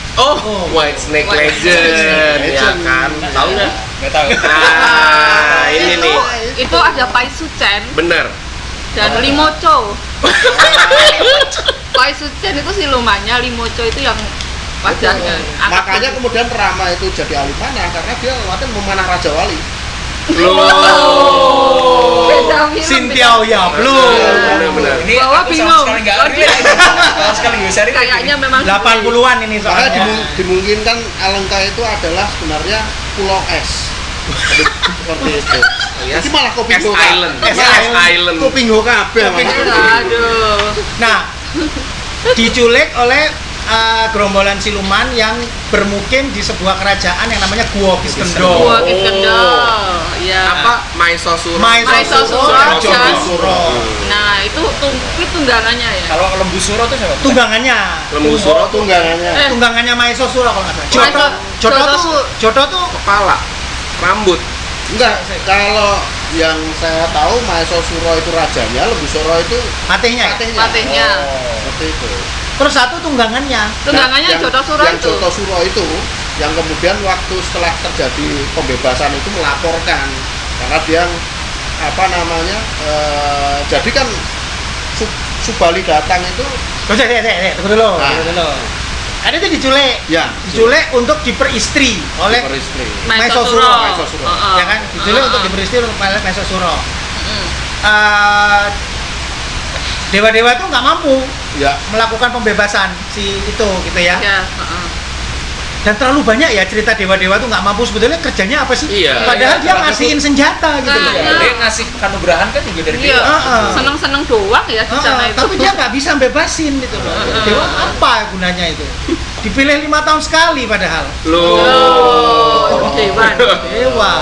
White Snake Legend, ya kan? Tahu nggak? Nggak tahu. Nah, ini nih. Itu ada Pai Sucen Bener. dan Limocho. Pai Sucen itu silumannya, Limocho itu yang wajahnya. Makanya kemudian Rama itu jadi ahli panah karena dia lewatnya memanah Raja Wali. Beda film. Sintiao ya, belum. Bener-bener. Ini Bawa aku bingung. sama sekali nggak relate. Sama sekali nggak bisa relate. Kayaknya memang 80-an ini Makanya soalnya. dimungkinkan Alengka itu adalah sebenarnya pulau es. Seperti itu. Yes. Jadi malah kopi S Island. Island. Kopi kabeh malah. Aduh. Nah, diculik oleh gerombolan siluman yang bermukim di sebuah kerajaan yang namanya Guo Kiskendо. Gua Kiskendо. Ya. Apa? Maesosuro. Maesosuro. Jogosuro. Nah, itu tunggangannya ya. Kalau Lembu Suro tuh siapa? Tunggangannya. Lembu Suro tuh Tunggangannya. Tunggangannya Maesosuro kalau nggak salah. Jodo tuh kepala, rambut. Enggak, kalau yang saya tahu Maesosuro itu rajanya, Lembu Suro itu patihnya. Patihnya. seperti itu. Terus satu tunggangannya. Tunggangannya Yang- Jotosuro yang itu. Jotosuro itu yang kemudian waktu setelah terjadi pembebasan itu melaporkan karena dia jadi kan Subali datang itu Tunggu dulu. Kan itu diculik. ya Diculik untuk diperistri oleh beristri. Maesosuro. Maesosuro. Ya kan? Diculik untuk diperistri oleh Maesosuro. Dewa-dewa itu nggak mampu Ya, melakukan pembebasan si itu gitu ya. Ya. Dan terlalu banyak ya cerita dewa-dewa itu nggak mampu sebetulnya kerjanya apa sih? Iya. Padahal dia Iya, ngasihin senjata gitu loh. Nah, Dia ngasih kanugrahan kan juga dari Iya. dia. Seneng-seneng doang ya di sana itu. Tapi dia nggak bisa bebasin gitu loh. Dewa apa gunanya itu? Dipilih 5 tahun sekali padahal. Oh, dewan. Dewa.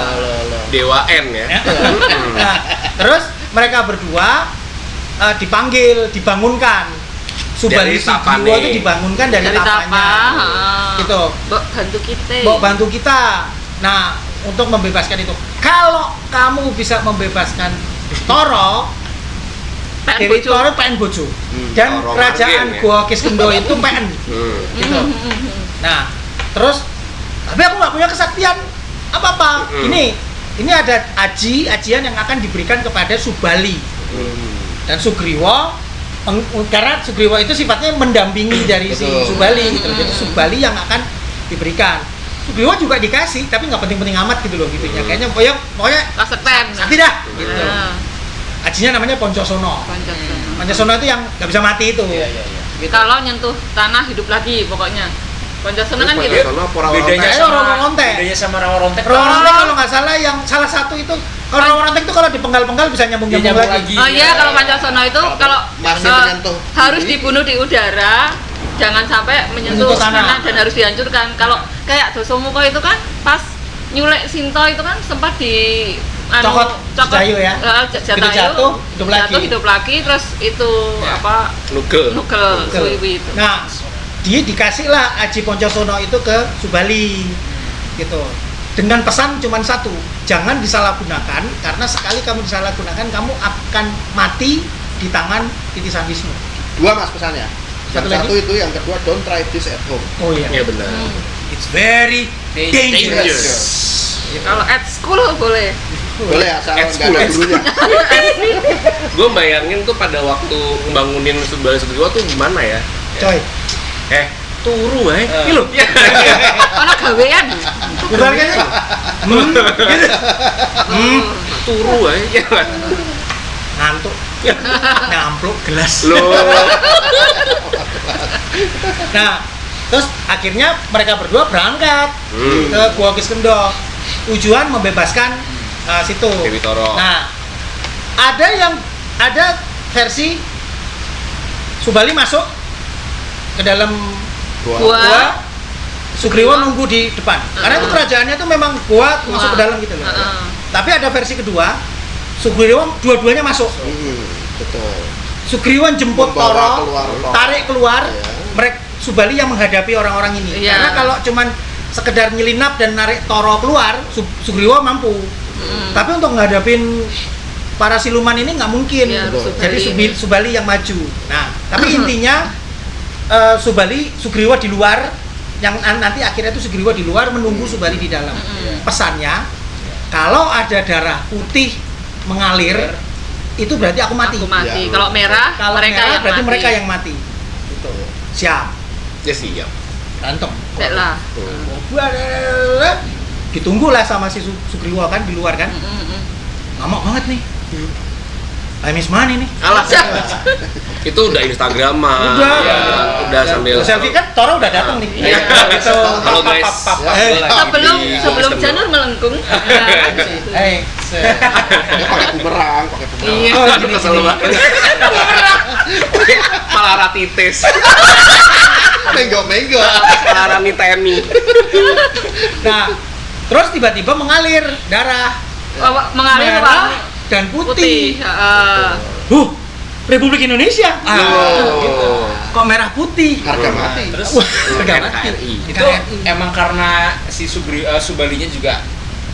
Dewa N ya. Nah, terus mereka berdua dipanggil, dibangunkan. Subali Dari tapane. Sugriwo itu dibangunkan dari tapanya. Tapa. Gitu. Mbok bantu kita. Mbok bantu kita. Nah, untuk membebaskan itu. Kalau kamu bisa membebaskan Toro, Dewi bojo. Toro pengen bojo. Dan Toro kerajaan Margen, ya. Guo Kiskendho itu pengen. Gitu. Nah, terus tapi aku nggak punya kesaktian apa-apa. Ini ada ajian yang akan diberikan kepada Subali. Dan Sugriwo karena Sugriwo itu sifatnya mendampingi dari si Betul. Subali gitu. Jadi Subali yang akan diberikan. Sugriwo juga dikasih tapi nggak penting-penting amat gitu loh gitunya. Kayaknya pokoknya Kasekten. sakti dah gitu. Nah, Ajinya namanya Poncosono. Pancasila. Poncosono itu yang nggak bisa mati itu. Iya. Gitu. Kalau nyentuh tanah hidup lagi pokoknya. Pancasila kan gitu. Bedanya Ayo, sama Rawarontek. bedanya sama Rawarontek. Rawarontek kalau nggak salah yang salah satu itu kalau Rawarontek itu kalau dipenggal-penggal bisa nyambung-nyambung Iya, nyambung lagi. lagi. Oh iya, kalau Pancasila itu kalau masih eh, menyentuh harus ini. dibunuh di udara, jangan sampai menyentuh Menyentuh tanah. tanah dan harus dihancurkan. Kalau kayak Dosomuko itu kan pas nyulek Sinto itu kan sempat di Cokot Jayu ya. Begitu jatuh, hidup lagi. terus itu apa Nugel. nugel suwiwi itu. Nah, dia dikasihlah Aji Poncosono itu ke Subali gitu. Dengan pesan cuma satu, jangan disalahgunakan karena sekali kamu disalahgunakan kamu akan mati di tangan titisan Wisnu. 2 mas pesannya. Satu Yang satu lagi? itu, yang kedua don't try this at home. Oh iya. Iya benar. It's very dangerous. Kalau at school boleh. Boleh asal At nggak school, ada at school. gurunya. Gue bayangin tuh pada waktu ngebangunin Subali Sugriwo tuh gimana ya? Coy, Turu ini loh. Ono gawean. bukan kan? Turu ya kan. Ngantuk. Nyampluk gelas. Loh. Nah, terus akhirnya mereka berdua berangkat ke Guo Kiskendho. Tujuan membebaskan situ. Dewi Toro. Nah, ada versi Subali masuk ke dalam gua, Sugriwo nunggu di depan. Karena itu kerajaannya itu memang gua masuk ke dalam gitu loh. Tapi ada versi kedua, Sugriwo dua-duanya masuk. Betul. Sugriwo jemput Membawa Toro, keluar Toro. tarik keluar. Iya. Mereka Subali yang menghadapi orang-orang ini. Iya. Karena kalau cuman sekedar nyelinap dan narik Toro keluar, Sugriwo mampu. Tapi untuk ngadapin para siluman ini nggak mungkin. Iya, harus Jadi Subali. Subali yang maju. Nah, tapi intinya Subali, Sugriwa di luar, yang nanti akhirnya itu Sugriwa di luar menunggu Subali di dalam. Pesannya, kalau ada darah putih mengalir, itu berarti aku mati. Aku mati. Ya. Kalau merah, Kalau mereka merah yang berarti mati. mereka yang mati. Gitu. Siap. Ya siap. Ganteng. Baiklah. Ditunggulah sama si Sugriwa kan di luar kan. Ngamuk banget nih. I miss money nih. Alah. Itu udah Instagraman. Udah. Ya, udah sambil Selfie kan Toro udah datang nih. Iya. Gitu. Halo guys. Sebelum Janur melengkung. Eh, Dia pakai bumerang. Iya. oh, Aduh, kesel banget. Malah ratitis. Menggo. Malah ramitemi. nah, terus tiba-tiba mengalir darah Mengalir merah warna dan putih. putih. Republik Indonesia. Gitu. Kok merah putih? Harga mati. Terus Harga mati. NKRI. itu emang karena si Subalinya juga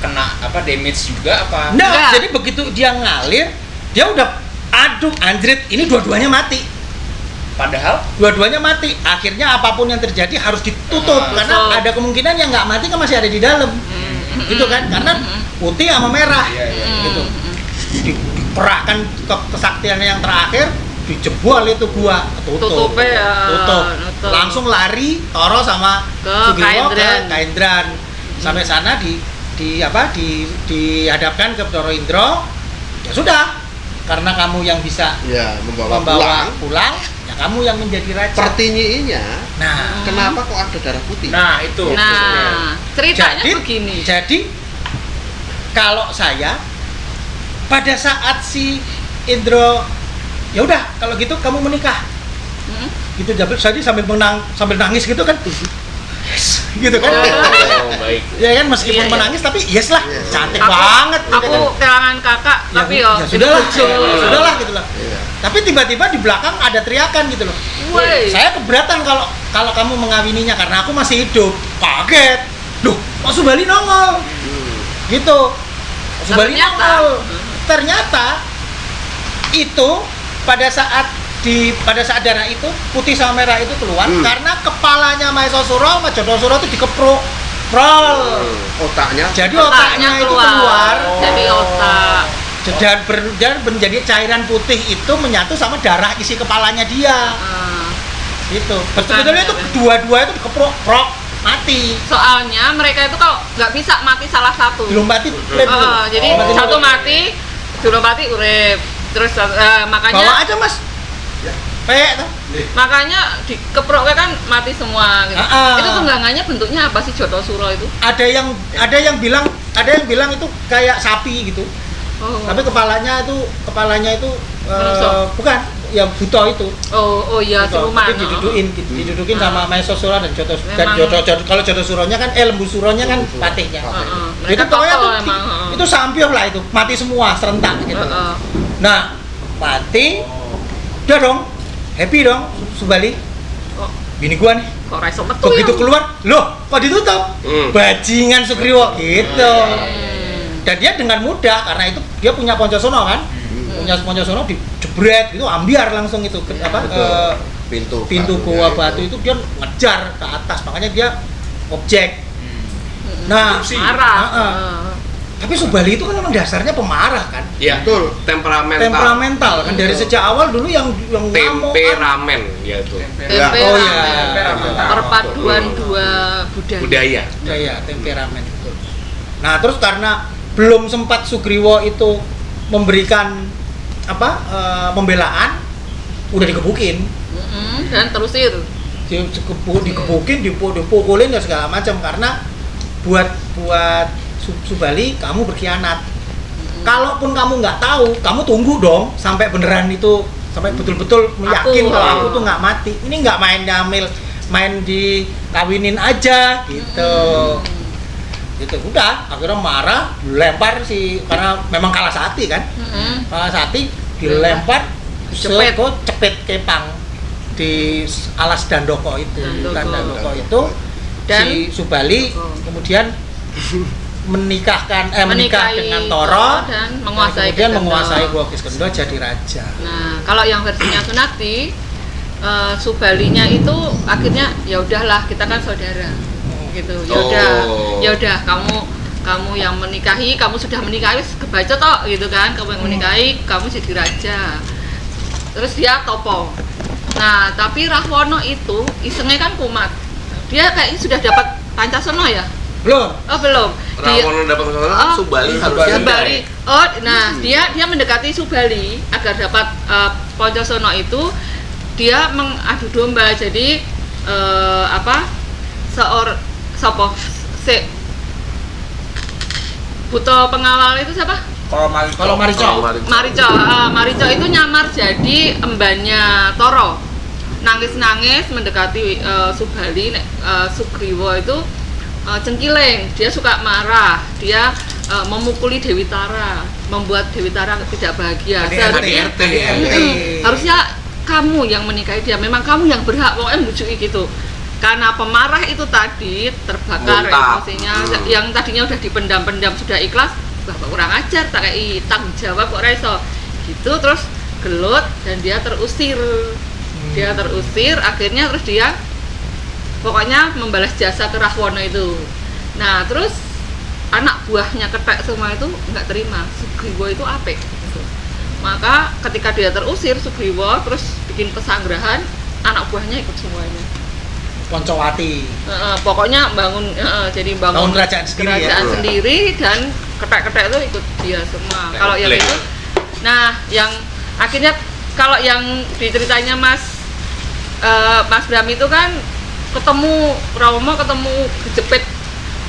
kena damage juga apa? Nah, Enggak. jadi begitu dia ngalir, dia udah aduh anjrit, ini dua-duanya mati. Padahal Dua-duanya mati. Akhirnya apapun yang terjadi harus ditutup karena Tutup. ada kemungkinan yang nggak mati kan masih ada di dalam. Gitu kan? Karena putih sama merah. Gitu. Dikerahkan ke kesaktian yang terakhir, dijebol itu gua, tutup. Tutupnya ya, Tutup. nutup. Langsung lari Toro sama Ke Sugriwa ke Kaindran. Kaindran. Sampai sana dihadapkan ke Doro Indro. Ya sudah. Karena kamu yang bisa Ya, membawa membawa pulang. pulang, ya kamu yang menjadi raja. Pertinyiinnya, Nah, kenapa kok ada darah putih? nah itu. Nah, ceritanya begini. Jadi kalau saya pada saat si Indro ya udah kalau gitu kamu menikah. Gitu jadi sambil nangis gitu kan. Yes, gitu kan. Oh, baik. Ya kan meskipun Iya, iya. menangis tapi yes lah, Iya. cantik Aku- banget gitu Aku kan. kehilangan kakak, Ya, tapi ya sudahlah, lucu. sudahlah gitu loh. Iya. Tapi tiba-tiba di belakang ada teriakan gitu loh. Woi. Saya keberatan kalau kamu mengawininya karena aku masih hidup. Kaget. Duh, kok Subali nongol? Gitu. Subali Ternyata. nongol. Ternyata itu pada saat darah itu putih sama merah itu keluar karena kepalanya Maesasura sama Jodosura itu dikepruk. Prol. Otaknya Jadi otaknya itu keluar. Jadi otak. Dan menjadi cairan putih itu menyatu sama darah isi kepalanya dia. Gitu. Sebetulnya itu dua-dua itu dikeprok, mati. Soalnya mereka itu kalau nggak bisa mati salah satu. Dilompati lem gitu. Jadi Lompati satu lem. mati, dilompati urip. Terus Bawa makanya aja mas. Pek tuh. makanya dikeproknya kan mati semua gitu. Ah, ah. Itu tunggangannya bentuknya apa sih Jodosuro itu? Ada yang bilang itu kayak sapi gitu. Oh. Tapi kepalanya itu Menusuk. bukan, yang buto itu. Oh iya, Buto. siluman. Tapi didudukin sama Maesasura dan Memang. kalau Jodosuronya kan lembu suronya kan patihnya. Mereka Itu pokoknya tokoh tuh emang. itu sampioh lah itu, mati semua serentak gitu. Nah, mati, udah dong, happy dong, Subali. Oh, Bini gua nih, kok raiso metu begitu ya? keluar, loh, kok ditutup? Bajingan Sugriwa gitu. Dan dia dengan mudah karena itu dia punya Poncosono kan, punya Poncosono dijebret gitu, ambiar langsung itu ke pintu goa batu itu dia ngejar ke atas, makanya dia objek. Nah, Marah. tapi Subali itu kan memang dasarnya pemarah kan. Iya. Betul. Temperamental. Kan dari sejak awal dulu yang ngamuk kan. Temperamen ya itu. Ya. Oh iya. Perpaduan dua budaya. Budaya. Temperamen. Nah, terus karena belum sempat Sugriwa itu memberikan pembelaan, udah digebukin. Dan terusir. Digebukin, dipukulin dan segala macam karena buat Subali kamu berkhianat. Kalaupun kamu nggak tahu, kamu tunggu dong sampai beneran itu, sampai betul-betul meyakin kalau aku tuh nggak mati. Ini nggak main nyamil, main dikawinin aja gitu. Gitu udah, akhirnya marah, lempar karena memang kalah sati kan. Kalah sati dilempar cepet kepang di alas Dandoko itu. Dandoko itu Dan si Subali kemudian menikah Menikahi dengan Toro dan menguasai kemudian Kendo. menguasai Gua Kiskendo jadi raja. Nah, kalau yang versinya Sunakti, Subalinya itu akhirnya ya udahlah, kita kan saudara. Gitu. Ya udah kamu yang menikahi, kamu sudah menikahi kebaca toh gitu kan. Kamu yang menikahi, kamu jadi raja. Terus dia topo. Nah, tapi Rahwana itu isengnya kan kumat. Dia kayaknya sudah dapat Pancasona ya? Belum. Oh, belum. Rawono dapat Subali harusnya Subali. Oh, nah dia mendekati Subali agar dapat Pancasona itu, dia mengadu domba. Jadi Buto pengawal itu siapa? Kalau Marico. Marico itu nyamar jadi embannya Toro. Nangis-nangis mendekati Subali. Sugriwa itu cengkileng, dia suka marah, dia memukuli Dewi Tara, membuat Dewi Tara tidak bahagia. Harusnya kamu yang menikahi dia, memang kamu yang berhak, pokoknya membujuki gitu. Karena pemarah itu tadi terbakar emosinya, yang tadinya udah dipendam-pendam sudah ikhlas, bapak kurang ajar, tak kayak tanggung jawab kok reso gitu, terus gelut dan dia terusir. Akhirnya terus dia pokoknya membalas jasa ke Rahwana itu. Nah, terus anak buahnya Kethek semua itu nggak terima, Sugriwa itu apik gitu. Maka ketika dia terusir, Sugriwa terus bikin pesanggrahan, anak buahnya ikut semuanya. Poncowati. Pokoknya bangun kerajaan sendiri dan Kethek-Kethek itu ikut dia semua. Kalau yang itu, nah yang akhirnya kalau yang diceritanya Mas Bram itu kan ketemu Romo, ketemu kejepit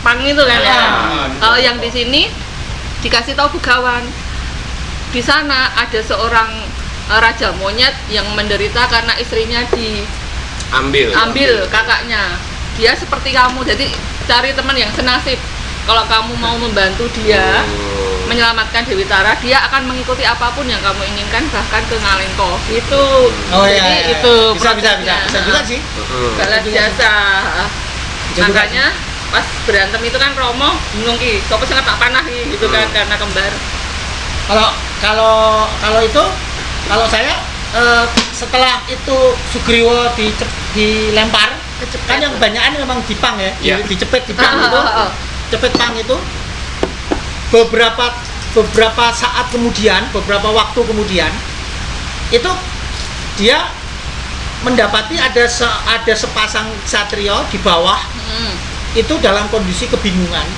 pang itu kan ya. Kalau yang di sini dikasih tahu Begawan. Di sana ada seorang raja monyet yang menderita karena istrinya diambil kakaknya. Dia seperti kamu, jadi cari teman yang senasib. Kalau kamu mau membantu dia menyelamatkan Dewi Tara, dia akan mengikuti apapun yang kamu inginkan, bahkan ke Ngalengko. Itu. Jadi itu bisa juga sih. Balas jasa. Makanya pas berantem itu kan Romo bingung ki, sopo sing tak panah gitu kan karena kembar. Kalau itu saya setelah itu Sugriwa dilempar, kan yang kebanyakan memang dipang ya, dicepet dipang itu. Cepet pang itu beberapa saat kemudian, beberapa waktu kemudian itu dia mendapati ada sepasang ksatria di bawah itu dalam kondisi kebingungan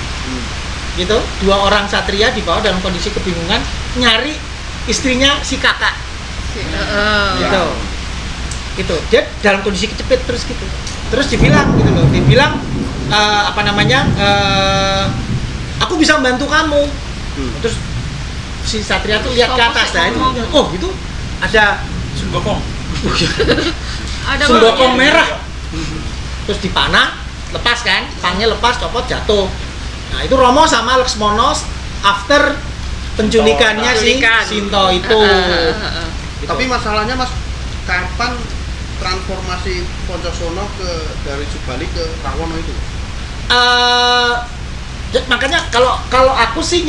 gitu. Dua orang ksatria di bawah dalam kondisi kebingungan nyari istrinya si kakak gitu. Dia dalam kondisi kecepet terus gitu, terus dibilang aku bisa membantu kamu. Terus si Satria tuh lihat ke atas dan oh itu ada Sunggokong merah. Terus dipanah, lepas kan, pangnya lepas, copot, jatuh. Nah itu Romo sama Laksmana after penculikannya si Sinto itu. Tapi masalahnya Mas, kapan transformasi Pancasona dari Subali ke Rahwana itu? Makanya kalau aku sih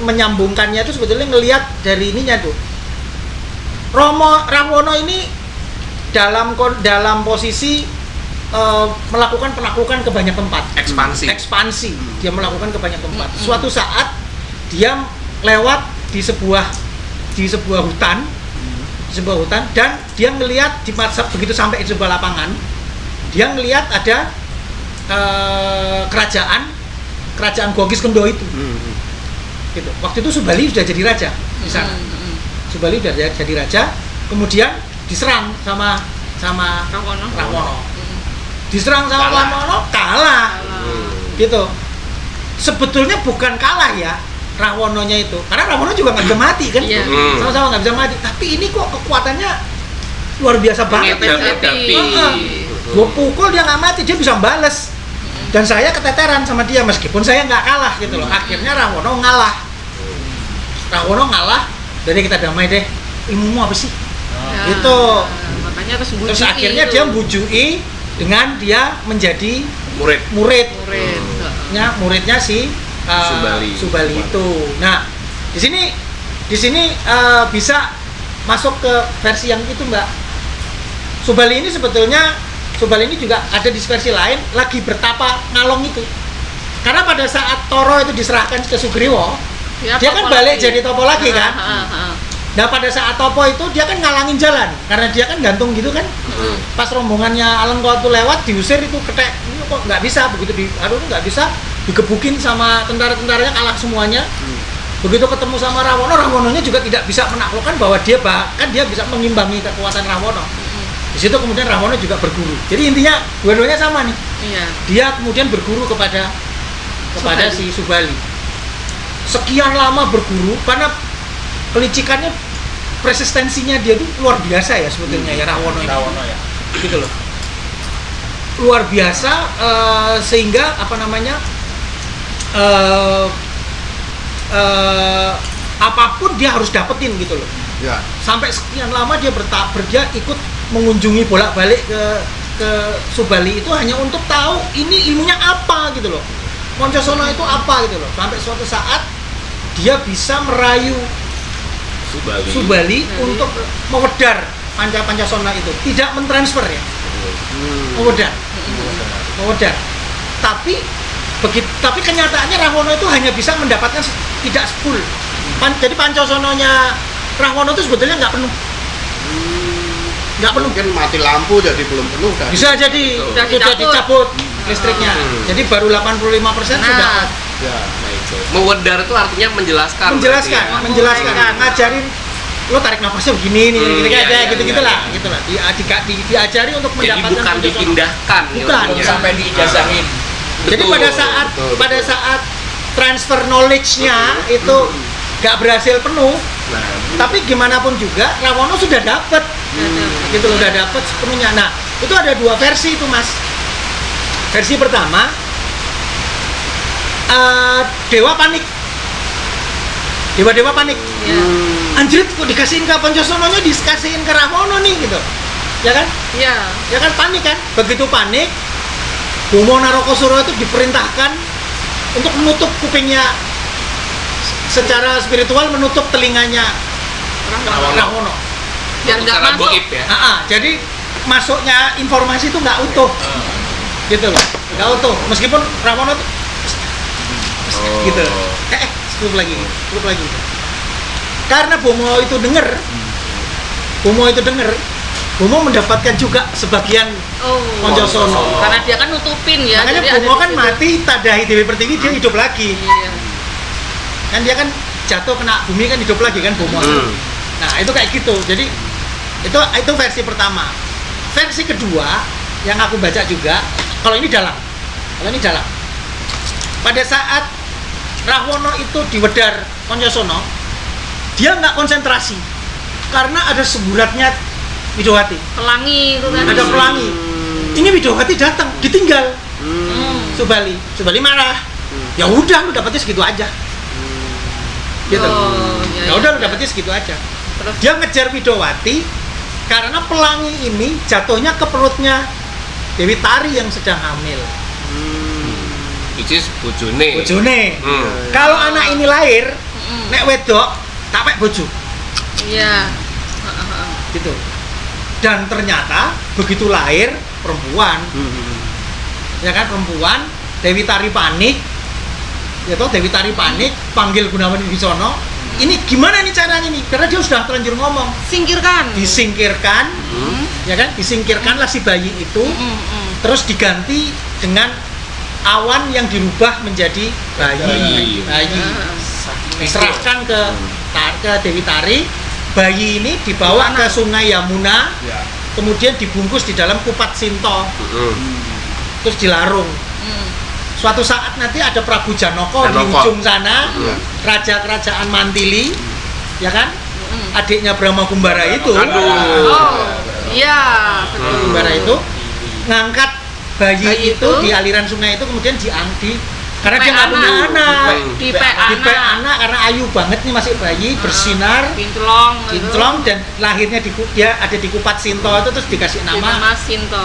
menyambungkannya itu sebetulnya ngelihat dari ininya tuh. Rahwana ini dalam posisi melakukan penaklukan ke banyak tempat. Ekspansi. Dia melakukan ke banyak tempat. Suatu saat dia lewat di sebuah hutan. Dan dia ngelihat begitu sampai di sebuah lapangan, dia ngelihat ada kerajaan Gua Kiskendo itu. Gitu. Waktu itu Subali sudah jadi raja di sana. Subali sudah jadi raja, kemudian diserang sama Rahwana. Diserang sama Rahwana, kalah. Gitu. Sebetulnya bukan kalah ya Rahwananya itu, karena Rahwana juga nggak bisa mati kan, sama-sama nggak bisa mati. Tapi ini kok kekuatannya luar biasa banget. Gue pukul dia nggak mati, dia bisa bales. Dan saya keteteran sama dia meskipun saya nggak kalah gitu loh. Akhirnya Rahwana ngalah. Jadi kita damai deh. Ilmumu apa sih? Gitu. Makanya terus akhirnya dia bujui dengan dia menjadi muridnya si Subali itu. Nah, di sini bisa masuk ke versi yang itu, Mbak. Subali ini sebetulnya juga ada di versi lain lagi bertapa ngalong itu. Karena pada saat Toro itu diserahkan ke Sugriwo, dia kan balik jadi topo lagi kan. Nah pada saat topo itu dia kan ngalangin jalan karena dia kan gantung gitu kan. Pas rombongannya Alengka itu lewat diusir itu ketek, ini kok nggak bisa begitu nggak bisa digebukin sama tentara-tentaranya, kalah semuanya. Begitu ketemu sama Rawononya juga tidak bisa menaklukkan bahwa dia bisa mengimbangi kekuatan Rawono. Di situ kemudian Rawono juga berguru. Jadi intinya dua-duanya sama nih. Iya. Dia kemudian berguru kepada si Subali. Sekian lama berguru karena kelicikannya, resistensinya dia itu luar biasa ya sebetulnya ya Rawono ya. Gitu loh. Luar biasa sehingga apapun dia harus dapetin gitu loh. Ya. Sampai sekian lama dia ikut mengunjungi bolak-balik ke Subali itu hanya untuk tahu ini ilmunya apa gitu loh. Poncosona itu apa gitu loh. Sampai suatu saat dia bisa merayu Subali untuk mewedar Pancasona itu, tidak mentransfer ya. Mewedar. Tapi kenyataannya Rahwana itu hanya bisa mendapatkan tidak full. Jadi Pancasonanya Rahwana itu sebetulnya nggak penuh. Mungkin mati lampu jadi belum penuh kan? Bisa jadi sudah dicabut listriknya. Jadi baru 85% sudah. Ya, mewedar itu artinya menjelaskan. Ngajarin lo tarik nafasnya begini nih, gitu-gitulah. Diajari untuk jadi mendapatkan. Bukan dipindahkan. Bukan sampai diijazahin. Jadi pada saat transfer knowledge-nya itu nggak berhasil penuh. Tapi gimana pun juga Rawono sudah dapat, gitu loh, udah dapat sepenuhnya. Nah, itu ada dua versi itu Mas. Versi pertama, Dewa panik. Dewa panik. Anjir, kok dikasihin ke Pancasonanya, dikasihin ke Rawono nih gitu. Ya kan? Iya. Ya kan panik kan? Begitu panik, Bomo Narokosuro itu diperintahkan untuk menutup kupingnya, secara spiritual menutup telinganya Rawono. Biar nggak masuk. Ya? Jadi masuknya informasi itu nggak utuh, gitu loh, nggak utuh. Meskipun Rawono tuh, gitu. Cukup lagi. Karena Bomo itu dengar, Bomo mendapatkan juga sebagian Poncosono. Karena dia kan nutupin ya. Makanya Bomo kan mati, tadahi Dewi Pertiwi, dia hidup lagi. Iya. Kan dia kan jatuh kena bumi kan hidup lagi kan Bomo. Nah itu kayak gitu. Jadi itu versi pertama. Versi kedua yang aku baca juga, kalau ini dalam. Pada saat Rahwono itu diwedar Poncosono, dia nggak konsentrasi karena ada seburatnya Widowati. Pelangi itu kan. Ada pelangi. Ini Widowati datang, ditinggal. Subali marah. Ya udah lu dapetnya segitu aja. Gitu. Ya udah lu dapetnya segitu aja. Terus dia ngejar Widowati karena pelangi ini jatuhnya ke perutnya Dewi Tari yang sedang hamil. Which is bojone. Kalau anak ini lahir, nek wedok tak pek bojo. Iya. Gitu. Dan ternyata begitu lahir perempuan. Ya kan, perempuan, Dewi Tari panik. Ya toh Dewi Tari panik, panggil Gunawan Wibisana. Ini gimana nih caranya nih? Karena dia sudah terlanjur ngomong. Disingkirkan. Ya kan? Disingkirkanlah si bayi itu. Terus diganti dengan awan yang dirubah menjadi bayi. Diserahkan ke Dewi Tari. Bayi ini dibawa ke Sungai Yamuna, kemudian dibungkus di dalam kupat Sinto, terus dilarung. Suatu saat nanti ada Prabu Janoko di ujung sana, raja kerajaan Mantili, ya kan? Adiknya Brahma Kumbara itu. Kumbara itu ngangkat bayi itu di aliran sungai itu, kemudian diangdi. Karena dia nggak punya anak, dipe anak karena ayu banget nih, masih bayi, bersinar, kinclong dan lahirnya dia ada di kupat Sinto itu, terus dikasih nama Sinto.